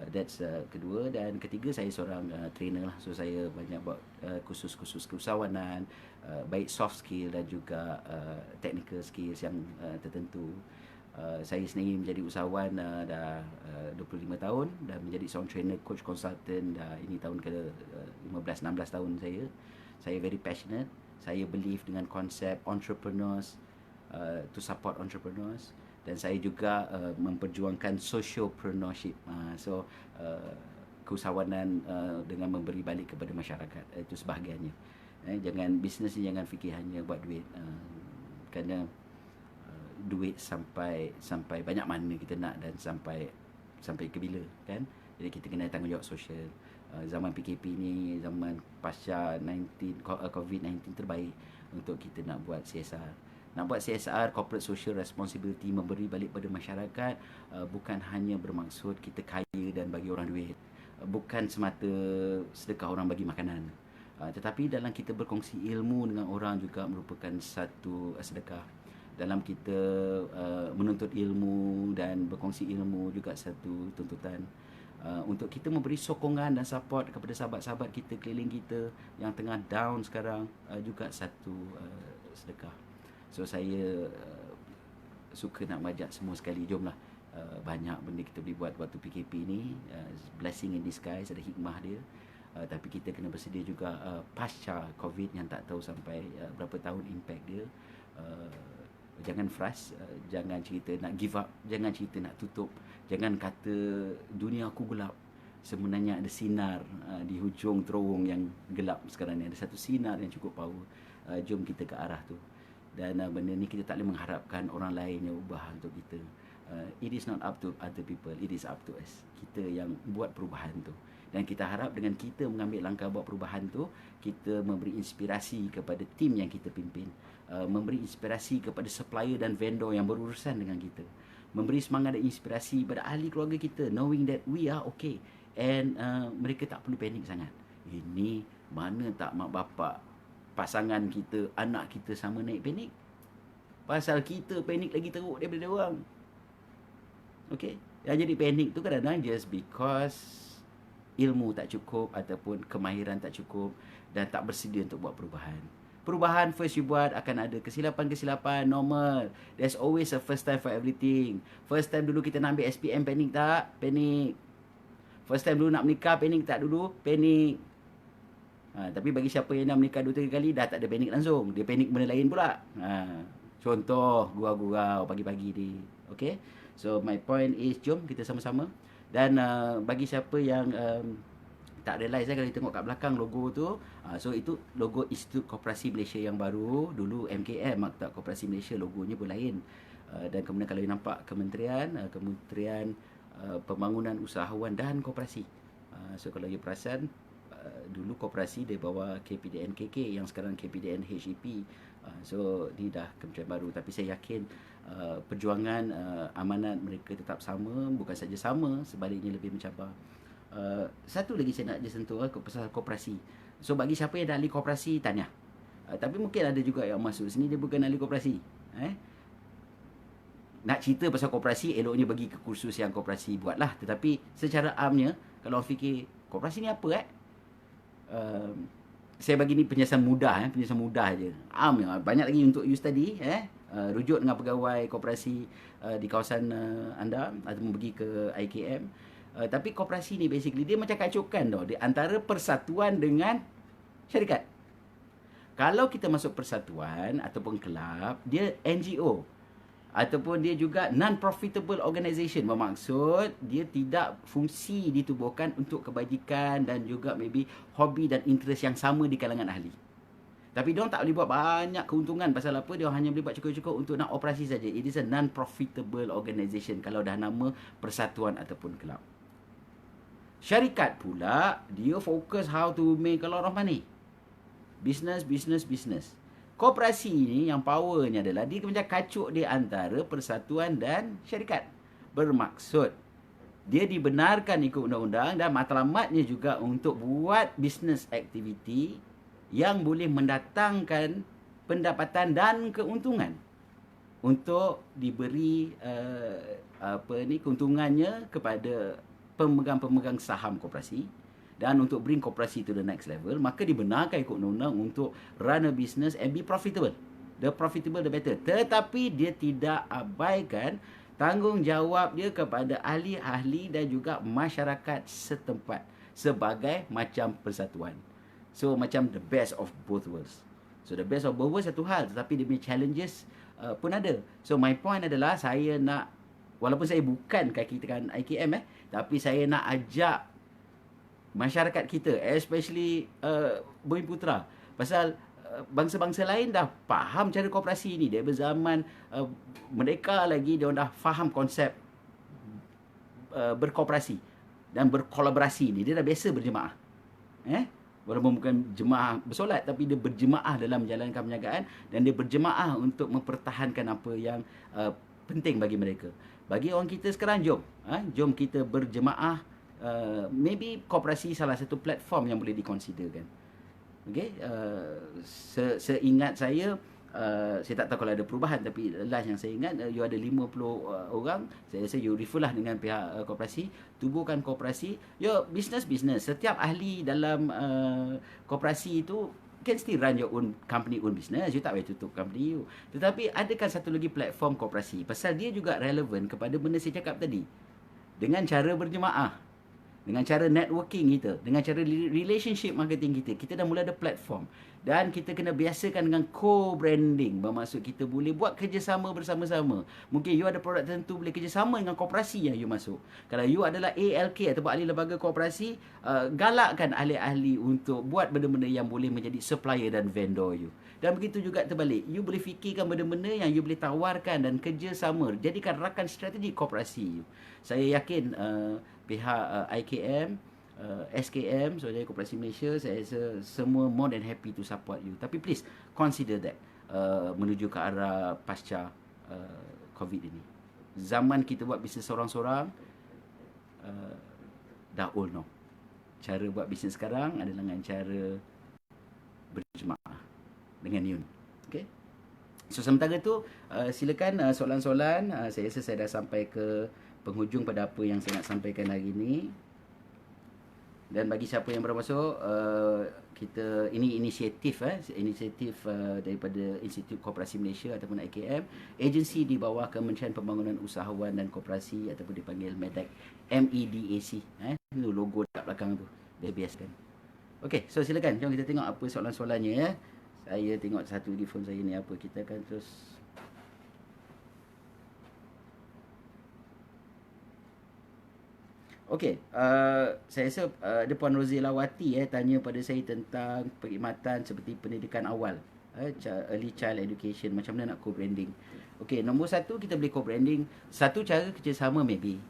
that's kedua. Dan ketiga, saya seorang trainer lah. So saya banyak buat kursus-kursus keusahawanan, baik soft skill dan juga technical skills yang tertentu. Saya sendiri menjadi usahawan dah 25 tahun dan menjadi seorang trainer, coach, consultant dah ini tahun ke 15-16 tahun saya. Saya very passionate. Saya believe dengan konsep entrepreneurs, to support entrepreneurs, dan saya juga memperjuangkan sociopreneurship. So keusahawanan dengan memberi balik kepada masyarakat, itu sebahagiannya. Jangan bisnes ni jangan fikir hanya buat duit, kerana duit sampai banyak mana kita nak dan sampai ke bila, kan? Jadi kita kena tanggungjawab sosial. Zaman PKP ni, zaman pasca COVID-19 terbaik untuk kita nak buat CSR. Nak buat CSR, Corporate Social Responsibility, memberi balik pada masyarakat, bukan hanya bermaksud kita kaya dan bagi orang duit. Bukan semata sedekah orang bagi makanan. Tetapi dalam kita berkongsi ilmu dengan orang juga merupakan satu sedekah. Dalam kita menuntut ilmu dan berkongsi ilmu juga satu tuntutan. Untuk kita memberi sokongan dan support kepada sahabat-sahabat kita keliling kita yang tengah down sekarang, juga satu sedekah. So saya suka nak mengajak semua sekali, jomlah. Banyak benda kita boleh buat waktu PKP ni, blessing in disguise, ada hikmah dia. Tapi kita kena bersedia juga pasca COVID yang tak tahu sampai berapa tahun impact dia. Jangan frust, jangan cerita nak give up, jangan cerita nak tutup, jangan kata dunia aku gelap. Sebenarnya ada sinar di hujung terowong yang gelap sekarang ni. Ada satu sinar yang cukup power. Jom kita ke arah tu. Dan benda ni kita tak boleh mengharapkan orang lain yang ubah untuk kita. It is not up to other people, it is up to us. Kita yang buat perubahan tu. Dan kita harap dengan kita mengambil langkah buat perubahan tu, kita memberi inspirasi kepada tim yang kita pimpin, memberi inspirasi kepada supplier dan vendor yang berurusan dengan kita, memberi semangat dan inspirasi pada ahli keluarga kita, knowing that we are okay. And mereka tak perlu panik sangat. Ini mana tak mak bapak, pasangan kita, anak kita sama naik panik. Pasal kita panik lagi teruk daripada dia orang. Okay? Yang jadi panik tu kadang-kadang just because ilmu tak cukup ataupun kemahiran tak cukup dan tak bersedia untuk buat perubahan. Perubahan first you buat akan ada kesilapan-kesilapan, normal. There's always a first time for everything. First time dulu kita nak ambil SPM, panik tak? Panik. First time dulu nak menikah, panik tak dulu? Panik. Tapi bagi siapa yang nak menikah 2-3 kali, dah tak ada panik langsung. Dia panik benda lain pula. Contoh, gurau-gurau pagi-pagi ni. Okay? So, my point is, jom kita sama-sama. Dan bagi siapa yang tak realize kalau kita tengok kat belakang logo tu, so itu logo Institut Koperasi Malaysia yang baru. Dulu MKM, Maktab Koperasi Malaysia, logonya pun lain. Dan kemudian kalau you nampak Kementerian Pembangunan Usahawan dan Koperasi. So kalau you perasan, dulu koperasi dia bawa KPDN KK yang sekarang KPDN HEP. So ni dah kementerian baru, tapi saya yakin perjuangan amanat mereka tetap sama, bukan saja sama, sebaliknya lebih mencabar. Satu lagi saya nak sentuh pasal koperasi. So bagi siapa yang dah ahli koperasi, tanya. Tapi mungkin ada juga yang masuk sini dia bukan ahli koperasi. Nak cerita pasal koperasi, eloknya bagi ke kursus yang koperasi buatlah. Tetapi secara amnya, kalau orang fikir koperasi ni apa saya bagi ni penjelasan mudah, penjelasan mudah je. Banyak lagi untuk you study, rujuk dengan pegawai koperasi di kawasan anda ataupun pergi ke IKM. Tapi koperasi ni basically dia macam kacukan tau, dia antara persatuan dengan syarikat. Kalau kita masuk persatuan ataupun kelab, dia NGO ataupun dia juga non-profitable organisation. Bermaksud dia tidak fungsi ditubuhkan untuk kebajikan dan juga maybe hobi dan interest yang sama di kalangan ahli. Tapi diorang tak boleh buat banyak keuntungan. Pasal apa? Diorang hanya boleh buat cukup-cukup untuk nak operasi saja. It is a non-profitable organisation kalau dah nama persatuan ataupun kelab. Syarikat pula, dia fokus how to make a lot of money. Business. Koperasi ni yang powernya adalah dia macam kacuk di antara persatuan dan syarikat. Bermaksud dia dibenarkan ikut undang-undang dan matlamatnya juga untuk buat business activity yang boleh mendatangkan pendapatan dan keuntungan untuk diberi keuntungannya kepada pemegang-pemegang saham koperasi. Dan untuk bring koperasi to the next level, maka dibenarkan ikut undang-undang untuk run a business and be profitable. The profitable, the better. Tetapi dia tidak abaikan tanggungjawab dia kepada ahli-ahli dan juga masyarakat setempat sebagai macam persatuan. So, macam the best of both worlds. So, the best of both worlds satu hal, tetapi dia punya challenges pun ada. So, my point adalah saya nak, walaupun saya bukan kaki-kaki IKM, tapi saya nak ajak masyarakat kita, especially Bumiputera, pasal bangsa-bangsa lain dah faham cara koperasi ni. Dia berzaman mereka lagi, dia dah faham konsep berkooperasi dan berkolaborasi ni. Dia dah biasa berjemaah. walaupun bukan jemaah bersolat, tapi dia berjemaah dalam menjalankan perniagaan, dan dia berjemaah untuk mempertahankan apa yang penting bagi mereka. Bagi orang kita sekarang, jom kita berjemaah. Maybe koperasi salah satu platform yang boleh dikonsiderkan. Okay, seingat saya tak tahu kalau ada perubahan, tapi last yang saya ingat, you ada 50 orang. Saya rasa you refer lah dengan pihak koperasi, tubuhkan koperasi. Business. Setiap ahli dalam koperasi itu can still run your own company, own business. You tak boleh tutup company you. Tetapi adakan satu lagi platform koperasi, pasal dia juga relevan kepada benda saya cakap tadi. Dengan cara berjemaah, dengan cara networking kita, dengan cara relationship marketing kita, kita dah mula ada platform. Dan kita kena biasakan dengan co-branding. Bermaksud kita boleh buat kerjasama bersama-sama. Mungkin you ada produk tertentu, boleh kerjasama dengan koperasi yang you masuk. Kalau you adalah ALK atau ahli lembaga koperasi, galakkan ahli-ahli untuk buat benda-benda yang boleh menjadi supplier dan vendor you. Dan begitu juga terbalik. You boleh fikirkan benda-benda yang you boleh tawarkan dan kerjasama. Jadikan rakan strategi koperasi you. Saya yakin pihak IKM, SKM, Saudara Koperasi Malaysia, saya rasa semua more than happy to support you. Tapi please consider that menuju ke arah pasca COVID ini. Zaman kita buat bisnes seorang-seorang dah old now. Cara buat bisnes sekarang adalah dengan cara berjemaah dengan Yun. Okay? So sementara tu silakan soalan-soalan. Saya rasa saya dah sampai ke penghujung pada apa yang saya nak sampaikan hari ini. Dan bagi siapa yang baru masuk, kita ini inisiatif daripada Institut Koperasi Malaysia ataupun IKM, agensi di bawah Kementerian Pembangunan Usahawan dan Koperasi ataupun dipanggil MEDAC, MEDAC. Itu logo dekat belakang tu. Dia biaskan. Okey, so silakan jom kita tengok apa soalan-soalannya ya. Saya tengok satu di phone saya ni apa, kita akan terus. Okey, saya rasa ada Puan Rozila Wati tanya pada saya tentang perkhidmatan seperti pendidikan awal, early child education, macam mana nak co-branding. Okey, nombor satu, kita boleh co-branding. Satu cara kerjasama maybe,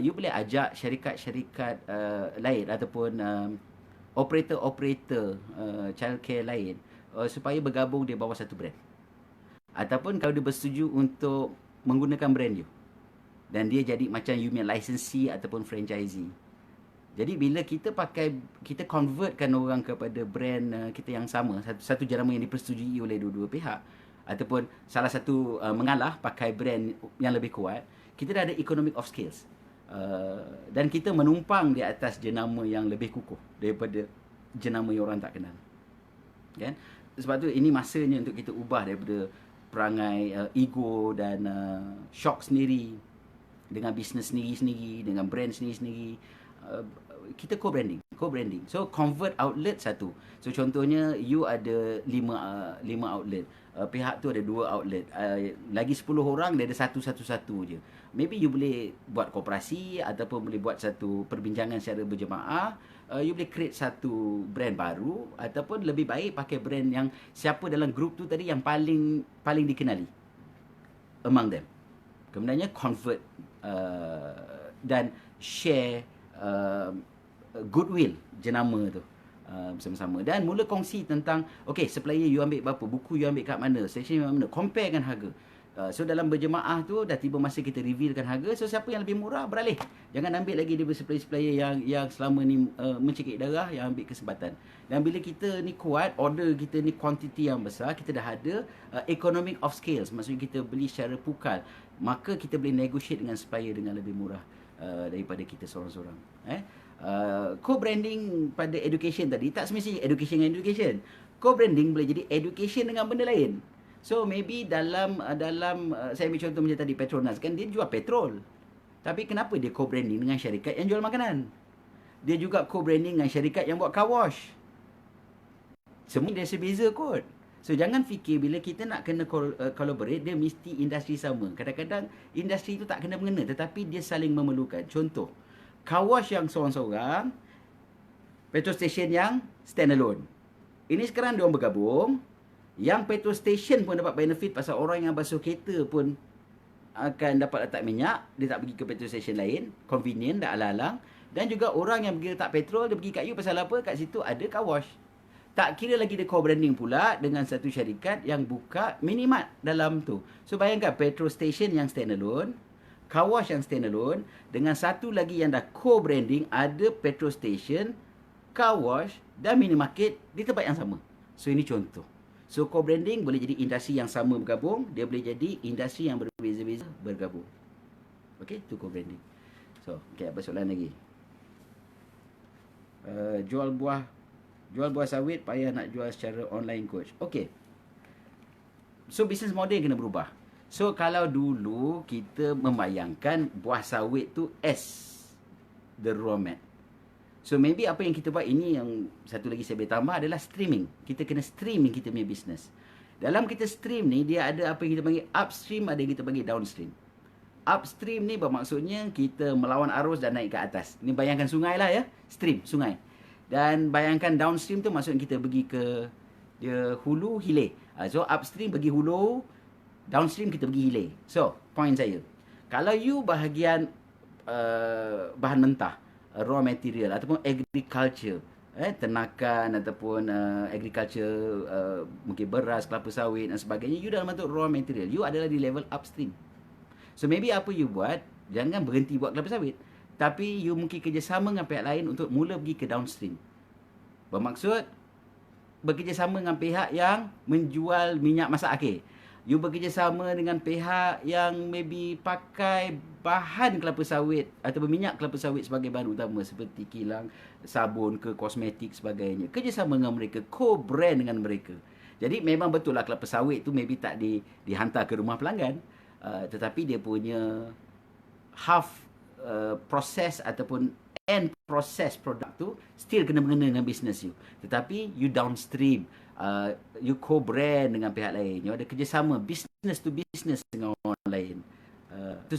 you boleh ajak syarikat-syarikat lain ataupun operator-operator childcare lain supaya bergabung di bawah satu brand. Ataupun kalau dia bersetuju untuk menggunakan brand you, dan dia jadi macam you punya licensee ataupun franchisee. Jadi bila kita convertkan orang kepada brand kita yang sama, satu jenama yang dipersetujui oleh dua-dua pihak, ataupun salah satu mengalah pakai brand yang lebih kuat, kita dah ada economic of scales. Dan kita menumpang di atas jenama yang lebih kukuh daripada jenama yang orang tak kenal. Kan? Sebab tu ini masanya untuk kita ubah daripada perangai ego dan shock sendiri dengan bisnes sendiri-sendiri, dengan brand sendiri-sendiri. Kita co-branding. So convert outlet satu. So contohnya you ada 5 outlet. Pihak tu ada 2 outlet. Lagi 10 orang dia ada satu je. Maybe you boleh buat koperasi ataupun boleh buat satu perbincangan secara berjemaah. You boleh create satu brand baru, ataupun lebih baik pakai brand yang siapa dalam grup tu tadi yang paling dikenali among them. Kemudiannya convert dan share goodwill jenama tu bersama-sama, dan mula kongsi tentang okey, supplier you ambil berapa, buku you ambil kat mana, station you ambil mana, comparekan harga. So dalam berjemaah tu dah tiba masa kita revealkan harga. So siapa yang lebih murah beralih, jangan ambil lagi daripada supplier-supplier yang selama ni mencekik darah, yang ambil kesempatan. Dan bila kita ni kuat, order kita ni kuantiti yang besar, kita dah ada economic of scales, maksudnya kita beli secara pukal, maka kita boleh negotiate dengan supplier dengan lebih murah daripada kita seorang-seorang. Co-branding pada education tadi tak semestinya education dengan education. Co-branding boleh jadi education dengan benda lain. So maybe dalam saya ambil contoh macam tadi Petronas kan, dia jual petrol. Tapi kenapa dia co-branding dengan syarikat yang jual makanan? Dia juga co-branding dengan syarikat yang buat car wash. Semua dia sebeza kot. So jangan fikir bila kita nak kena collaborate dia mesti industri sama. Kadang-kadang industri itu tak kena mengena, tetapi dia saling memerlukan. Contoh, car wash yang seorang-seorang, petrol station yang standalone. Ini sekarang dia orang bergabung. Yang petrol station pun dapat benefit pasal orang yang basuh kereta pun akan dapat letak minyak. Dia tak pergi ke petrol station lain. Convenient, tak alang-alang. Dan juga orang yang pergi letak petrol, dia pergi kat you pasal apa? Kat situ ada car wash. Tak kira lagi dia co-branding pula dengan satu syarikat yang buka minimart dalam tu. So bayangkan petrol station yang standalone, car wash yang standalone, dengan satu lagi yang dah co-branding, ada petrol station, car wash dan minimarket di tempat yang sama. So ini contoh. So co-branding boleh jadi industri yang sama bergabung, dia boleh jadi industri yang berbeza-beza bergabung. Okay, tu co-branding. So, okay, apa soalan lagi? Jual buah sawit payah nak jual secara online coach. Okay. So business model kena berubah. So kalau dulu kita membayangkan buah sawit tu as the raw mat. So maybe apa yang kita buat ini, yang satu lagi saya boleh tambah adalah streaming. Kita kena streaming kita punya business. Dalam kita stream ni, dia ada apa yang kita panggil upstream, ada yang kita panggil downstream. Upstream ni bermaksudnya kita melawan arus dan naik ke atas. Ni bayangkan sungai lah ya, stream, sungai. Dan bayangkan downstream tu maksudnya kita pergi ke dia hulu, hilir. So upstream pergi hulu, downstream kita pergi hilir. So, point saya, kalau you bahagian bahan mentah, raw material ataupun agriculture, ternakan ataupun agriculture, mungkin beras, kelapa sawit dan sebagainya, you dalam bentuk raw material, you adalah di level upstream. So maybe apa you buat, jangan berhenti buat kelapa sawit, tapi you mungkin kerjasama dengan pihak lain untuk mula pergi ke downstream. Bermaksud bekerjasama dengan pihak yang menjual minyak masak akhir. You bekerjasama dengan pihak yang maybe pakai bahan kelapa sawit ataupun minyak kelapa sawit sebagai bahan utama, seperti kilang, sabun ke, kosmetik sebagainya. Kerjasama dengan mereka, co-brand dengan mereka. Jadi memang betul lah kelapa sawit tu maybe tak dihantar ke rumah pelanggan, tetapi dia punya half proses ataupun end process produk tu still kena mengena dengan business you. Tetapi you downstream, you co-brand dengan pihak lain, you ada kerjasama business to business dengan orang lain.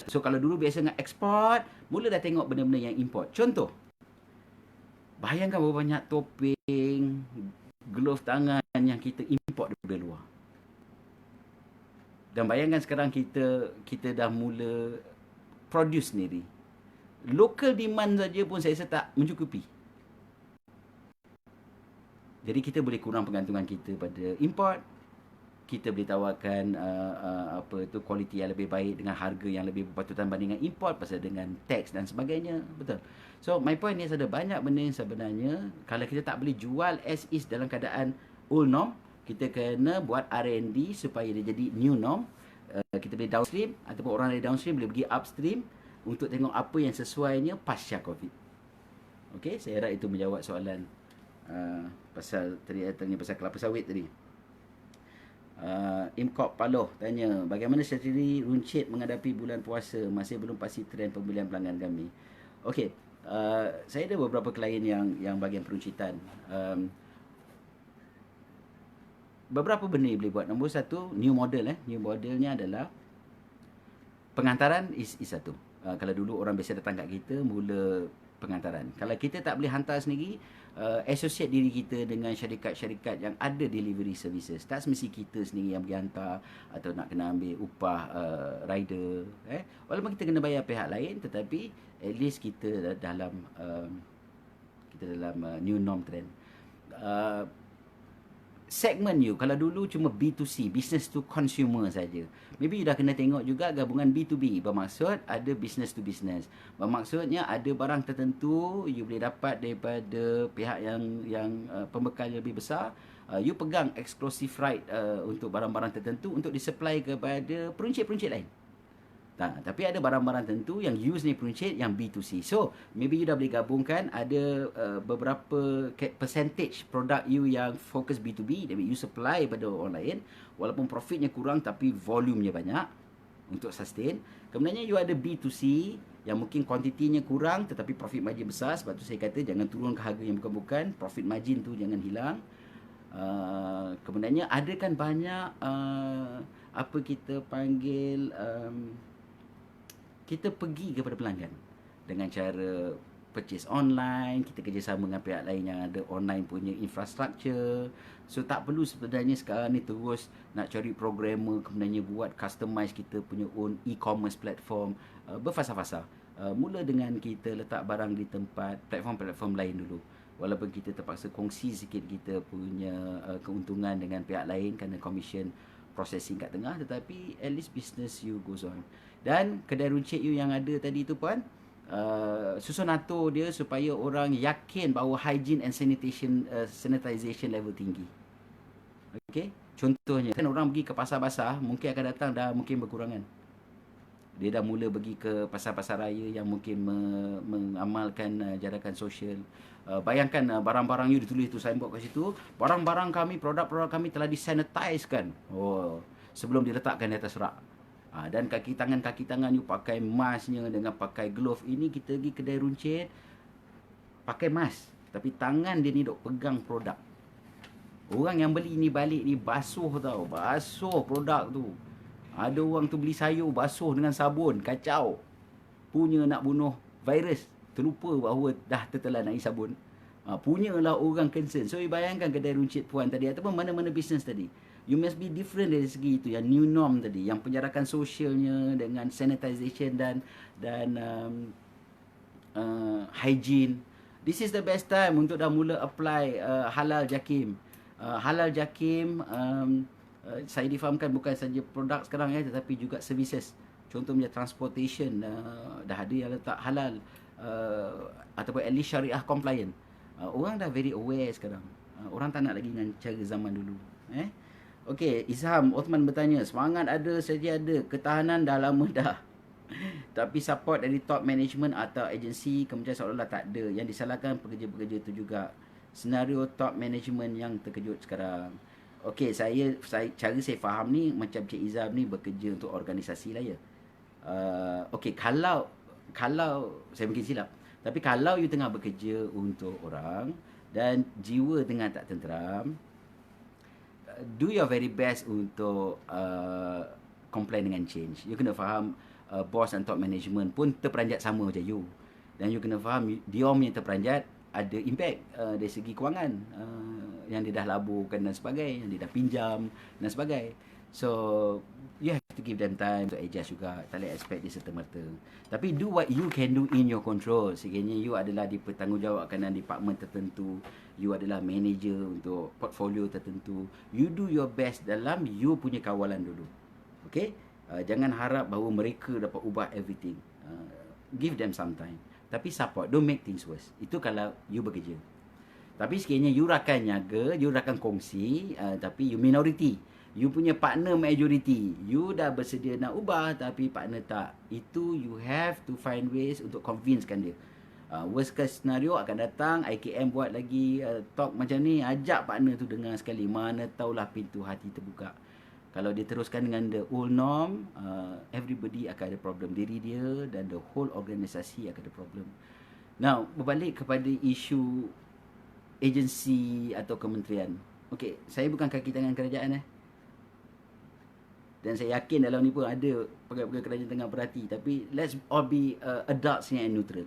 So kalau dulu biasa dengan ekspor, mula dah tengok benda-benda yang import. Contoh, bayangkan berapa banyak topeng, glove tangan yang kita import daripada luar. Dan bayangkan sekarang kita dah mula produce sendiri. Local demand saja pun saya rasa tak mencukupi. Jadi kita boleh kurang pergantungan kita pada import. Kita boleh tawarkan kualiti yang lebih baik dengan harga yang lebih berpatutan banding dengan import, pasal dengan tax dan sebagainya. Betul. So my point ni, ada banyak benda yang sebenarnya kalau kita tak boleh jual as is dalam keadaan old norm, kita kena buat R&D supaya dia jadi new norm. Kita boleh downstream ataupun orang dari downstream boleh pergi upstream untuk tengok apa yang sesuainya pasca COVID. Okey, saya harap itu menjawab soalan pasal tadi pasal kelapa sawit tadi. Imkop Paloh tanya, bagaimana strategi runcit menghadapi bulan puasa? Masih belum pasti trend pembelian pelanggan kami. Okey, saya ada beberapa klien yang bahagian peruncitan. Beberapa benda boleh buat. Nombor satu, new model. New modelnya adalah pengantaran is satu. Kalau dulu orang biasa datang kat kita, mula pengantaran. Kalau kita tak boleh hantar sendiri, associate diri kita dengan syarikat-syarikat yang ada delivery services. Tak semesti kita sendiri yang pergi hantar atau nak kena ambil upah rider. Walaupun kita kena bayar pihak lain, tetapi at least kita dalam new norm trend. Segment you, kalau dulu cuma B2C, business to consumer saja, maybe you dah kena tengok juga gabungan B2B. Bermaksud ada business to business. Bermaksudnya ada barang tertentu you boleh dapat daripada pihak yang pembekal yang lebih besar. You pegang exclusive right untuk barang-barang tertentu untuk disupply kepada peruncit-peruncit lain. Tapi ada barang-barang tentu yang use ni peruncit yang B2C. So, maybe you dah boleh gabungkan ada beberapa percentage produk you yang fokus B2B, that you supply pada orang lain, walaupun profitnya kurang tapi volumenya banyak untuk sustain. Kemudiannya you ada B2C yang mungkin kuantitinya kurang tetapi profit margin besar. Sebab tu saya kata jangan turun ke harga yang bukan-bukan, profit margin tu jangan hilang. Kemudiannya ada kan banyak apa kita panggil, kita pergi kepada pelanggan dengan cara purchase online. Kita kerjasama dengan pihak lain yang ada online punya infrastructure. So tak perlu sebenarnya sekarang ni terus nak cari programmer, kemudiannya buat customize kita punya own e-commerce platform berfasa-fasa. Mula dengan kita letak barang di tempat platform-platform lain dulu. Walaupun kita terpaksa kongsi sikit kita punya keuntungan dengan pihak lain kerana commission processing kat tengah, tetapi at least business you goes on. Dan kedai runcit you yang ada tadi tu Puan, susun atur dia supaya orang yakin bahawa hygiene and sanitization level tinggi. Okey, contohnya kan orang pergi ke pasar basah, mungkin akan datang dah mungkin berkurangan. Dia dah mula pergi ke pasar-pasar raya yang mungkin mengamalkan jarakan sosial. Bayangkan barang-barang you ditulis tu signboard kat situ, barang-barang kami, produk-produk kami telah disanitizekan. Oh, sebelum diletakkan di atas rak. Dan kaki tangan you pakai masknya dengan pakai glove. Ini kita pergi kedai runcit pakai mask, tapi tangan dia ni dok pegang produk. Orang yang beli ni balik ni basuh tau, basuh produk tu. Ada orang tu beli sayur basuh dengan sabun, kacau. Punya nak bunuh virus, terlupa bahawa dah tertelan air sabun. Punyalah orang concern. So, bayangkan kedai runcit Puan tadi ataupun mana-mana bisnes tadi. You must be different dari segi itu, yang new norm tadi, yang penjarakan sosialnya dengan sanitization dan hygiene. This is the best time untuk dah mula apply halal jakim. Halal jakim saya difahamkan bukan saja produk sekarang tetapi juga services. Contohnya transportation dah ada yang letak halal ataupun at least syariah compliant. Orang dah very aware sekarang. Orang tak nak lagi dengan cara zaman dulu. Okey, Izham Othman bertanya, semangat ada, sedia ada, ketahanan dah lama dah. Tapi support dari top management atau agensi kementerian seolah-olah tak ada. Yang disalahkan pekerja-pekerja itu juga. Senario top management yang terkejut sekarang. Okey, cara saya faham ni macam Cik Izam ni bekerja untuk organisasi lah ya. Okey, kalau saya mungkin silap, tapi kalau you tengah bekerja untuk orang dan jiwa tengah tak tenteram, do your very best untuk comply dengan change. You kena faham boss dan top management pun terperanjat sama macam you. Dan you kena faham dia yang terperanjat ada impact dari segi kewangan yang dia dah laburkan dan sebagainya, yang dia dah pinjam dan sebagainya. So you have to give them time to adjust juga. Tak boleh expect dia serta-merta. Tapi do what you can do in your control. Sekiranya you adalah dipertanggungjawabkan dalam department tertentu, you adalah manager untuk portfolio tertentu, you do your best dalam you punya kawalan dulu. Okay? Jangan harap bahawa mereka dapat ubah everything. Give them some time. Tapi support, don't make things worse. Itu kalau you bekerja. Tapi sekiranya you rakan niaga, you rakan kongsi, tapi you minority. You punya partner majority. You dah bersedia nak ubah tapi partner tak. Itu you have to find ways untuk convincekan dia. Worst case scenario akan datang, IKM buat lagi talk macam ni, ajak partner tu dengar sekali. Mana tahulah pintu hati terbuka. Kalau dia teruskan dengan the old norm, everybody akan ada problem. Diri dia dan the whole organisasi akan ada problem. Now, berbalik kepada isu agensi atau kementerian. Okey, saya bukan kaki tangan kerajaan dan saya yakin dalam ni pun ada pegawai-pegawai kerajaan tengah berhati. Tapi let's all be adults and neutral.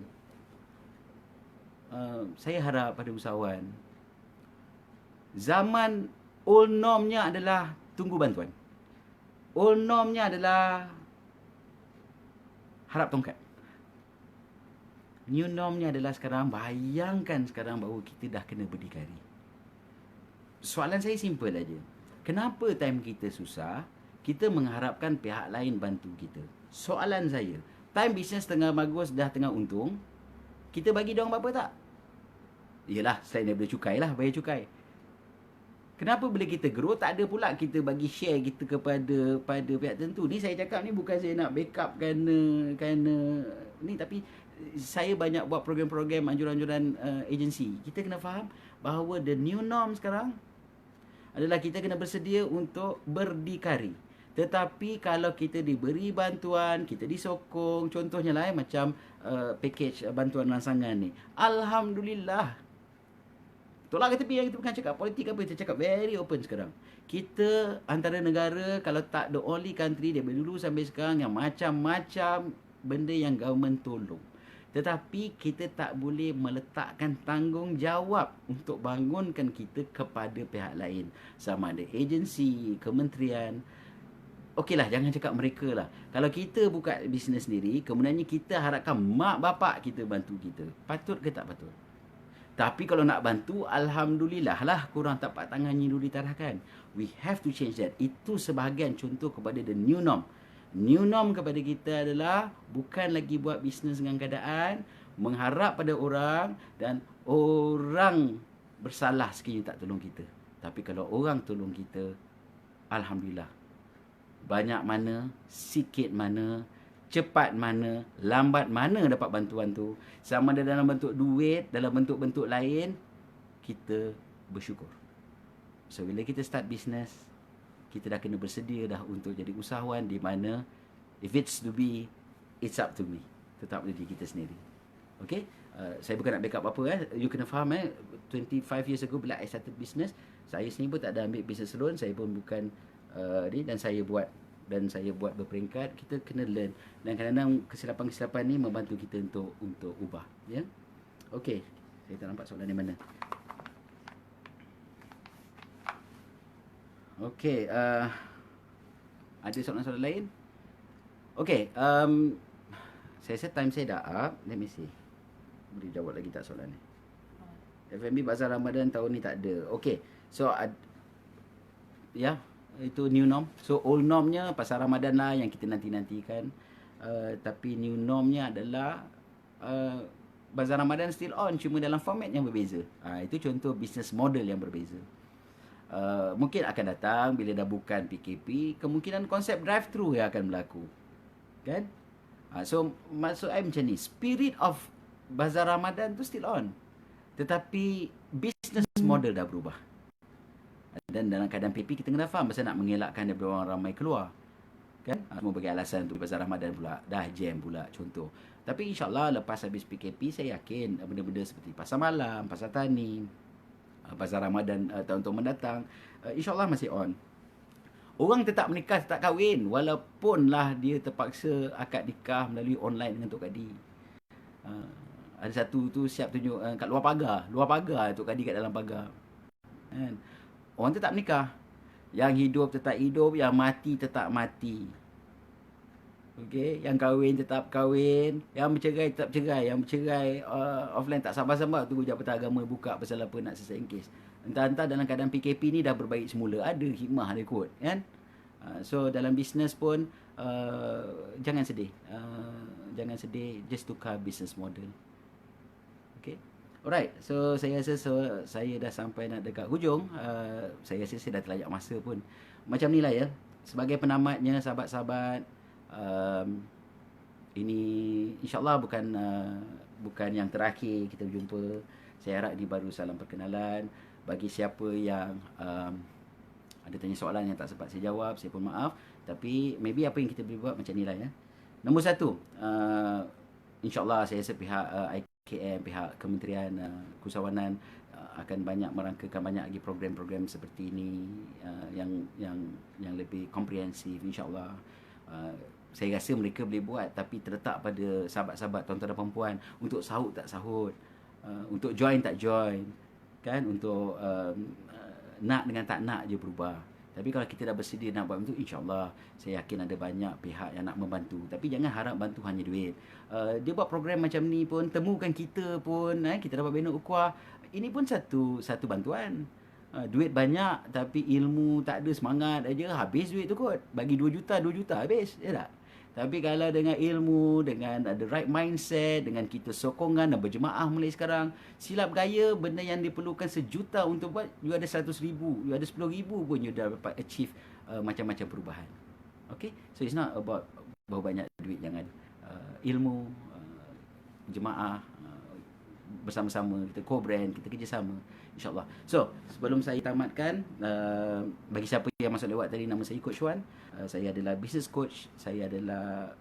Saya harap pada usahawan, zaman old normnya adalah tunggu bantuan. Old normnya adalah harap tongkat. New normnya adalah sekarang, bayangkan sekarang bahawa kita dah kena berdikari. Soalan saya simple aja. Kenapa time kita susah, kita mengharapkan pihak lain bantu kita? Soalan saya, time bisnes tengah bagus, dah tengah untung, kita bagi diorang apa tak? Yelah, selain daripada cukai lah, bayar cukai. Kenapa bila kita grow, tak ada pula kita bagi share kita kepada pihak tertentu? Ni saya cakap ni bukan saya nak backup kerana ni, tapi saya banyak buat program-program anjuran-anjuran agensi. Kita kena faham bahawa the new norm sekarang adalah kita kena bersedia untuk berdikari. Tetapi kalau kita diberi bantuan, kita disokong, contohnya lah macam package bantuan rangsangan ni. Alhamdulillah. Tolak ke tepi, yang kita bukan cakap politik apa, kita cakap very open sekarang. Kita antara negara, kalau tak the only country dari dulu sampai sekarang yang macam-macam benda yang government tolong. Tetapi kita tak boleh meletakkan tanggungjawab untuk bangunkan kita kepada pihak lain. Sama ada agensi, kementerian. okeylah, jangan cakap mereka lah. Kalau kita buka bisnes sendiri, kemudiannya kita harapkan mak bapak kita bantu kita. Patut ke tak patut? Tapi kalau nak bantu, alhamdulillah lah kurang tapak tangannya dulu ditarahkan. We have to change that. Itu sebahagian contoh kepada the new norm. New norm kepada kita adalah bukan lagi buat bisnes dengan keadaan, mengharap pada orang dan orang bersalah sekiranya tak tolong kita. Tapi kalau orang tolong kita, alhamdulillah. Banyak mana, sikit mana, cepat mana, lambat mana dapat bantuan tu. Sama ada dalam bentuk duit, dalam bentuk-bentuk lain, kita bersyukur. So, bila kita start business, kita dah kena bersedia dah untuk jadi usahawan di mana if it's to be, it's up to me. Tetap diri kita sendiri. Okay? Saya bukan nak backup apa. You kena faham 25 years ago bila I started business, saya sendiri pun tak ada ambil business loan. Saya pun bukan ni, dan saya buat berperingkat. Kita kena learn, dan kadang-kadang kesilapan-kesilapan ni membantu kita untuk ubah, ya. Okey, saya tak nampak soalan di mana. Okey, ada soalan-soalan lain? Okey, saya rasa time saya dah up. Let me see, boleh jawab lagi tak soalan ni? F&B Bazar Ramadan tahun ni tak ada. Okey, so ya, itu new norm. So old normnya pasar Ramadan lah yang kita nanti-nantikan. Tapi new normnya adalah Bazar Ramadan still on, cuma dalam format yang berbeza. Itu contoh business model yang berbeza. Mungkin akan datang bila dah bukan PKP, kemungkinan konsep drive-thru yang akan berlaku, kan? So maksud saya macam ni, spirit of Bazar Ramadan tu still on, tetapi business model dah berubah. Dan dalam keadaan PP kita kena faham pasal nak mengelakkan daripada orang ramai keluar, kan? Semua bagi alasan untuk Bazar Ramadan pula, dah jam pula contoh. Tapi insyaAllah lepas habis PKP, saya yakin benda-benda seperti pasar malam, pasar tani, Bazar Ramadan tahun-tahun mendatang, insyaAllah masih on. Orang tetap menikah, tetap kahwin, walaupun lah dia terpaksa akad nikah melalui online dengan Tok Kadi. Ada satu tu siap tunjuk kat luar pagar Tok Kadi kat dalam pagar, kan? Orang tetap menikah. Yang hidup tetap hidup, yang mati tetap mati. Okey, yang kahwin tetap kahwin, yang bercerai tetap cerai, yang bercerai offline tak sabar-sabar tunggu Jabatan Agama buka pasal apa nak selesai kes. Entah-entah dalam keadaan PKP ni dah berbaik semula, ada hikmah dia kot, kan? So dalam bisnes pun jangan sedih. Jangan sedih, just tukar business model. Okey. Alright, so saya rasa saya dah sampai nak dekat hujung. Saya rasa saya dah terlayak masa pun. Macam ni lah ya. Sebagai penamatnya, sahabat-sahabat, ini insyaAllah bukan yang terakhir kita berjumpa. Saya harap ini baru salam perkenalan. Bagi siapa yang ada tanya soalan yang tak sempat saya jawab, saya pun maaf. Tapi maybe apa yang kita boleh buat macam ni lah ya. Nombor satu, insyaAllah saya rasa pihak IKM, pihak Kementerian Keusahawanan akan banyak merangkakan banyak lagi program-program seperti ini yang lebih komprehensif, insyaAllah. Saya rasa mereka boleh buat, tapi terletak pada sahabat-sahabat, tuan-tuan dan perempuan, untuk sahut tak sahut, untuk join tak join, kan? Untuk nak dengan tak nak je berubah. Tapi kalau kita dah bersedia nak buat itu, insyaAllah saya yakin ada banyak pihak yang nak membantu. Tapi jangan harap bantu hanya duit. Dia buat program macam ni pun, temukan kita pun, kita dapat bina ukhuwah. Ini pun satu bantuan. Duit banyak tapi ilmu tak ada, semangat aja, habis duit tu kot. Bagi 2 juta habis, ya tak? Tapi kalau dengan ilmu, dengan ada right mindset, dengan kita sokongan dan berjemaah mulai sekarang, silap gaya benda yang diperlukan 1 juta untuk buat, you ada 100,000, you ada 10,000 pun you dah dapat achieve macam-macam perubahan. Okay, so it's not about berapa banyak duit, jangan. Ilmu, jemaah, bersama-sama, kita co-brand, kita kerjasama, insyaAllah. So, sebelum saya tamatkan, bagi siapa yang masuk lewat tadi, nama saya Coach Wan. Saya adalah business coach, saya adalah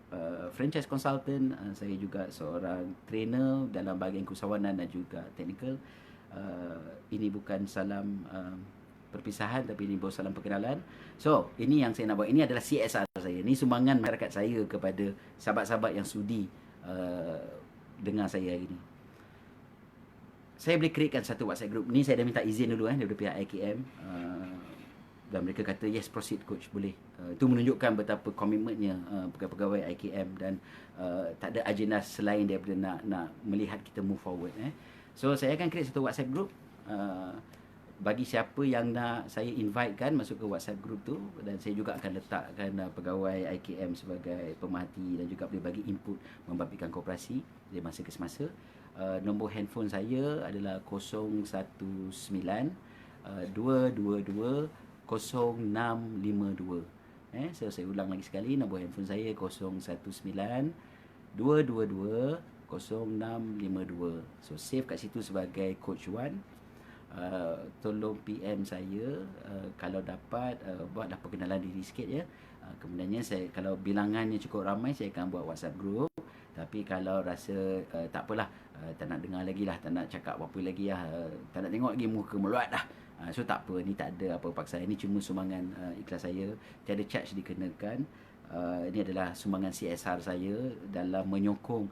franchise consultant, saya juga seorang trainer dalam bahagian keusahawanan dan juga technical. Ini bukan salam perpisahan, tapi ini baru salam perkenalan. So, ini yang saya nak buat. Ini adalah CSR saya. Ini sumbangan masyarakat saya kepada sahabat-sahabat yang sudi dengar saya hari ini. Saya boleh createkan satu WhatsApp group. Ni saya dah minta izin dulu daripada pihak IKM. dan mereka kata yes, proceed coach, boleh. Itu menunjukkan betapa komitmennya pegawai-pegawai IKM, dan tak ada agenda selain daripada nak melihat kita move forward. So saya akan create satu WhatsApp group. Bagi siapa yang nak saya invite kan masuk ke WhatsApp group tu, dan saya juga akan letakkan pegawai IKM sebagai pemerhati dan juga boleh bagi input membabitkan koperasi dari masa ke semasa. Nombor handphone saya adalah 019 222 0652. So saya ulang lagi sekali, nombor handphone saya 019 222 0652. So save kat situ sebagai Coach Wan. Tolong PM saya kalau dapat, buatlah perkenalan diri sikit ya. Kemudiannya saya, kalau bilangannya cukup ramai, saya akan buat WhatsApp group. Tapi kalau rasa tak apalah, tak nak dengar lagi lah, tak nak cakap apa-apa lagi lah, tak nak tengok lagi muka meluat dah, so tak apa, ni tak ada apa paksaan, ni cuma sumbangan ikhlas saya, tiada charge dikenakan. Ini adalah sumbangan CSR saya dalam menyokong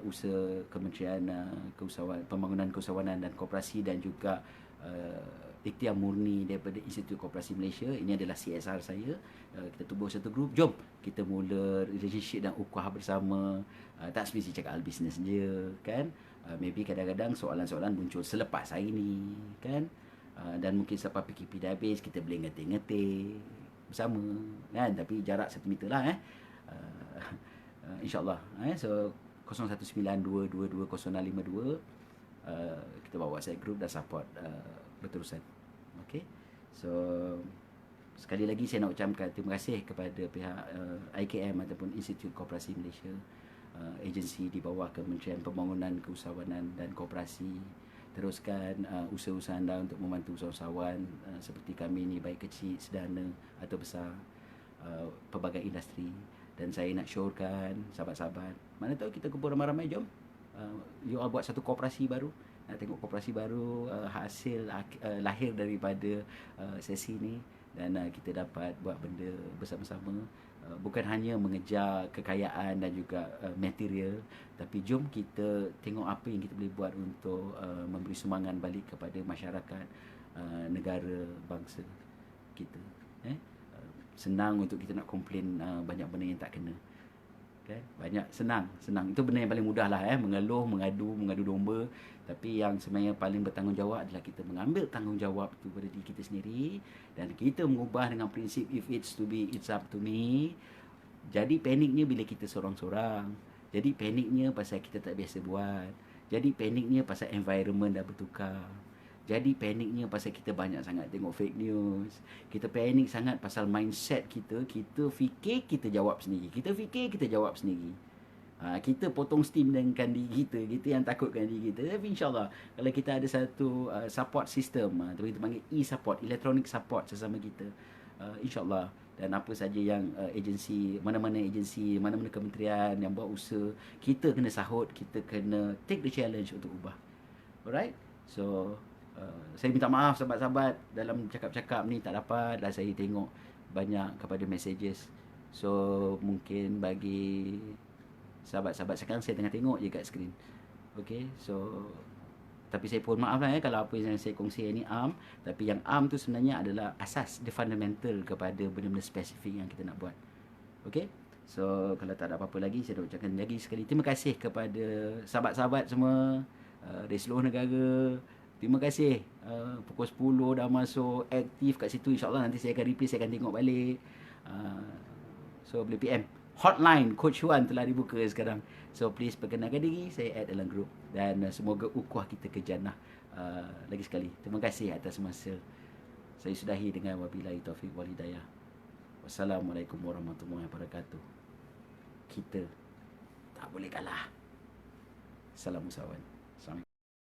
usaha Kementerian Pembangunan Keusahawanan dan Koperasi, dan juga ikhtiar murni daripada Institut Koperasi Malaysia. Ini adalah CSR saya. Kita tubuh satu grup, jom kita mula relationship dan ukhuwah bersama. Tak semesti cakap hal bisnes je kan. Maybe kadang-kadang soalan-soalan muncul selepas hari ni kan. Dan mungkin selepas PKP dah habis, kita boleh ngetih-ngetih bersama kan, tapi jarak 1 meter lah InsyaAllah. So 0192220652, kita bawa WhatsApp group dan support berterusan. Okay, so sekali lagi saya nak ucapkan terima kasih kepada pihak IKM ataupun Institut Koperasi Malaysia, agensi di bawah Kementerian Pembangunan Keusahawanan dan Koperasi. Teruskan usaha-usaha anda untuk membantu usahawan seperti kami ni, baik kecil, sederhana atau besar, pelbagai industri. Dan saya nak syorkan sahabat-sahabat, mana tahu kita kumpul ramai-ramai, jom you all buat satu koperasi baru. Nak tengok koperasi baru, hasil lahir daripada sesi ni, dan kita dapat buat benda bersama-sama. Bukan hanya mengejar kekayaan dan juga material, tapi jom kita tengok apa yang kita boleh buat untuk memberi sumbangan balik kepada masyarakat, negara, bangsa kita. Senang untuk kita nak komplain banyak benda yang tak kena. Okay? Banyak senang. Itu benda yang paling mudah lah, mengeluh, mengadu domba. Tapi yang sebenarnya paling bertanggungjawab adalah kita mengambil tanggungjawab tu pada diri kita sendiri, dan kita mengubah dengan prinsip if it's to be, it's up to me. Jadi paniknya bila kita sorang-sorang. Jadi paniknya pasal kita tak biasa buat. Jadi paniknya pasal environment dah bertukar. Jadi paniknya pasal kita banyak sangat tengok fake news. Kita panik sangat pasal mindset kita. Kita fikir kita jawab sendiri. Kita potong steam dengan diri kita. Kita yang takutkan diri kita. Tapi insyaAllah, kalau kita ada satu support system, kita panggil e-support, electronic support sesama kita, insyaAllah. Dan apa saja yang agensi, mana-mana kementerian yang buat usaha, kita kena sahut, kita kena take the challenge untuk ubah. Alright? So saya minta maaf sahabat-sahabat, dalam cakap-cakap ni tak dapat lah saya tengok banyak kepada messages. So mungkin bagi sahabat-sahabat sekarang, saya tengah tengok je kat skrin. Okay, so tapi saya pun maaf lah kalau apa yang saya kongsi ni tapi yang tu sebenarnya adalah asas, the fundamental kepada benda-benda spesifik yang kita nak buat. Okay, so kalau tak ada apa-apa lagi, saya nak ucapkan lagi sekali terima kasih kepada sahabat-sahabat semua dari seluruh negara. Terima kasih. Pukul 10 dah masuk aktif kat situ. InsyaAllah nanti saya akan replay, saya akan tengok balik. So boleh PM. Hotline Coach Wan telah dibuka sekarang. So please perkenalkan diri, saya add dalam group. Dan semoga ukhuwah kita ke jannah. Lagi sekali, terima kasih atas masa. Saya sudahi dengan wabillahi taufiq wal hidayah. Wassalamualaikum warahmatullahi wabarakatuh. Kita tak boleh kalah. Salam usahawan.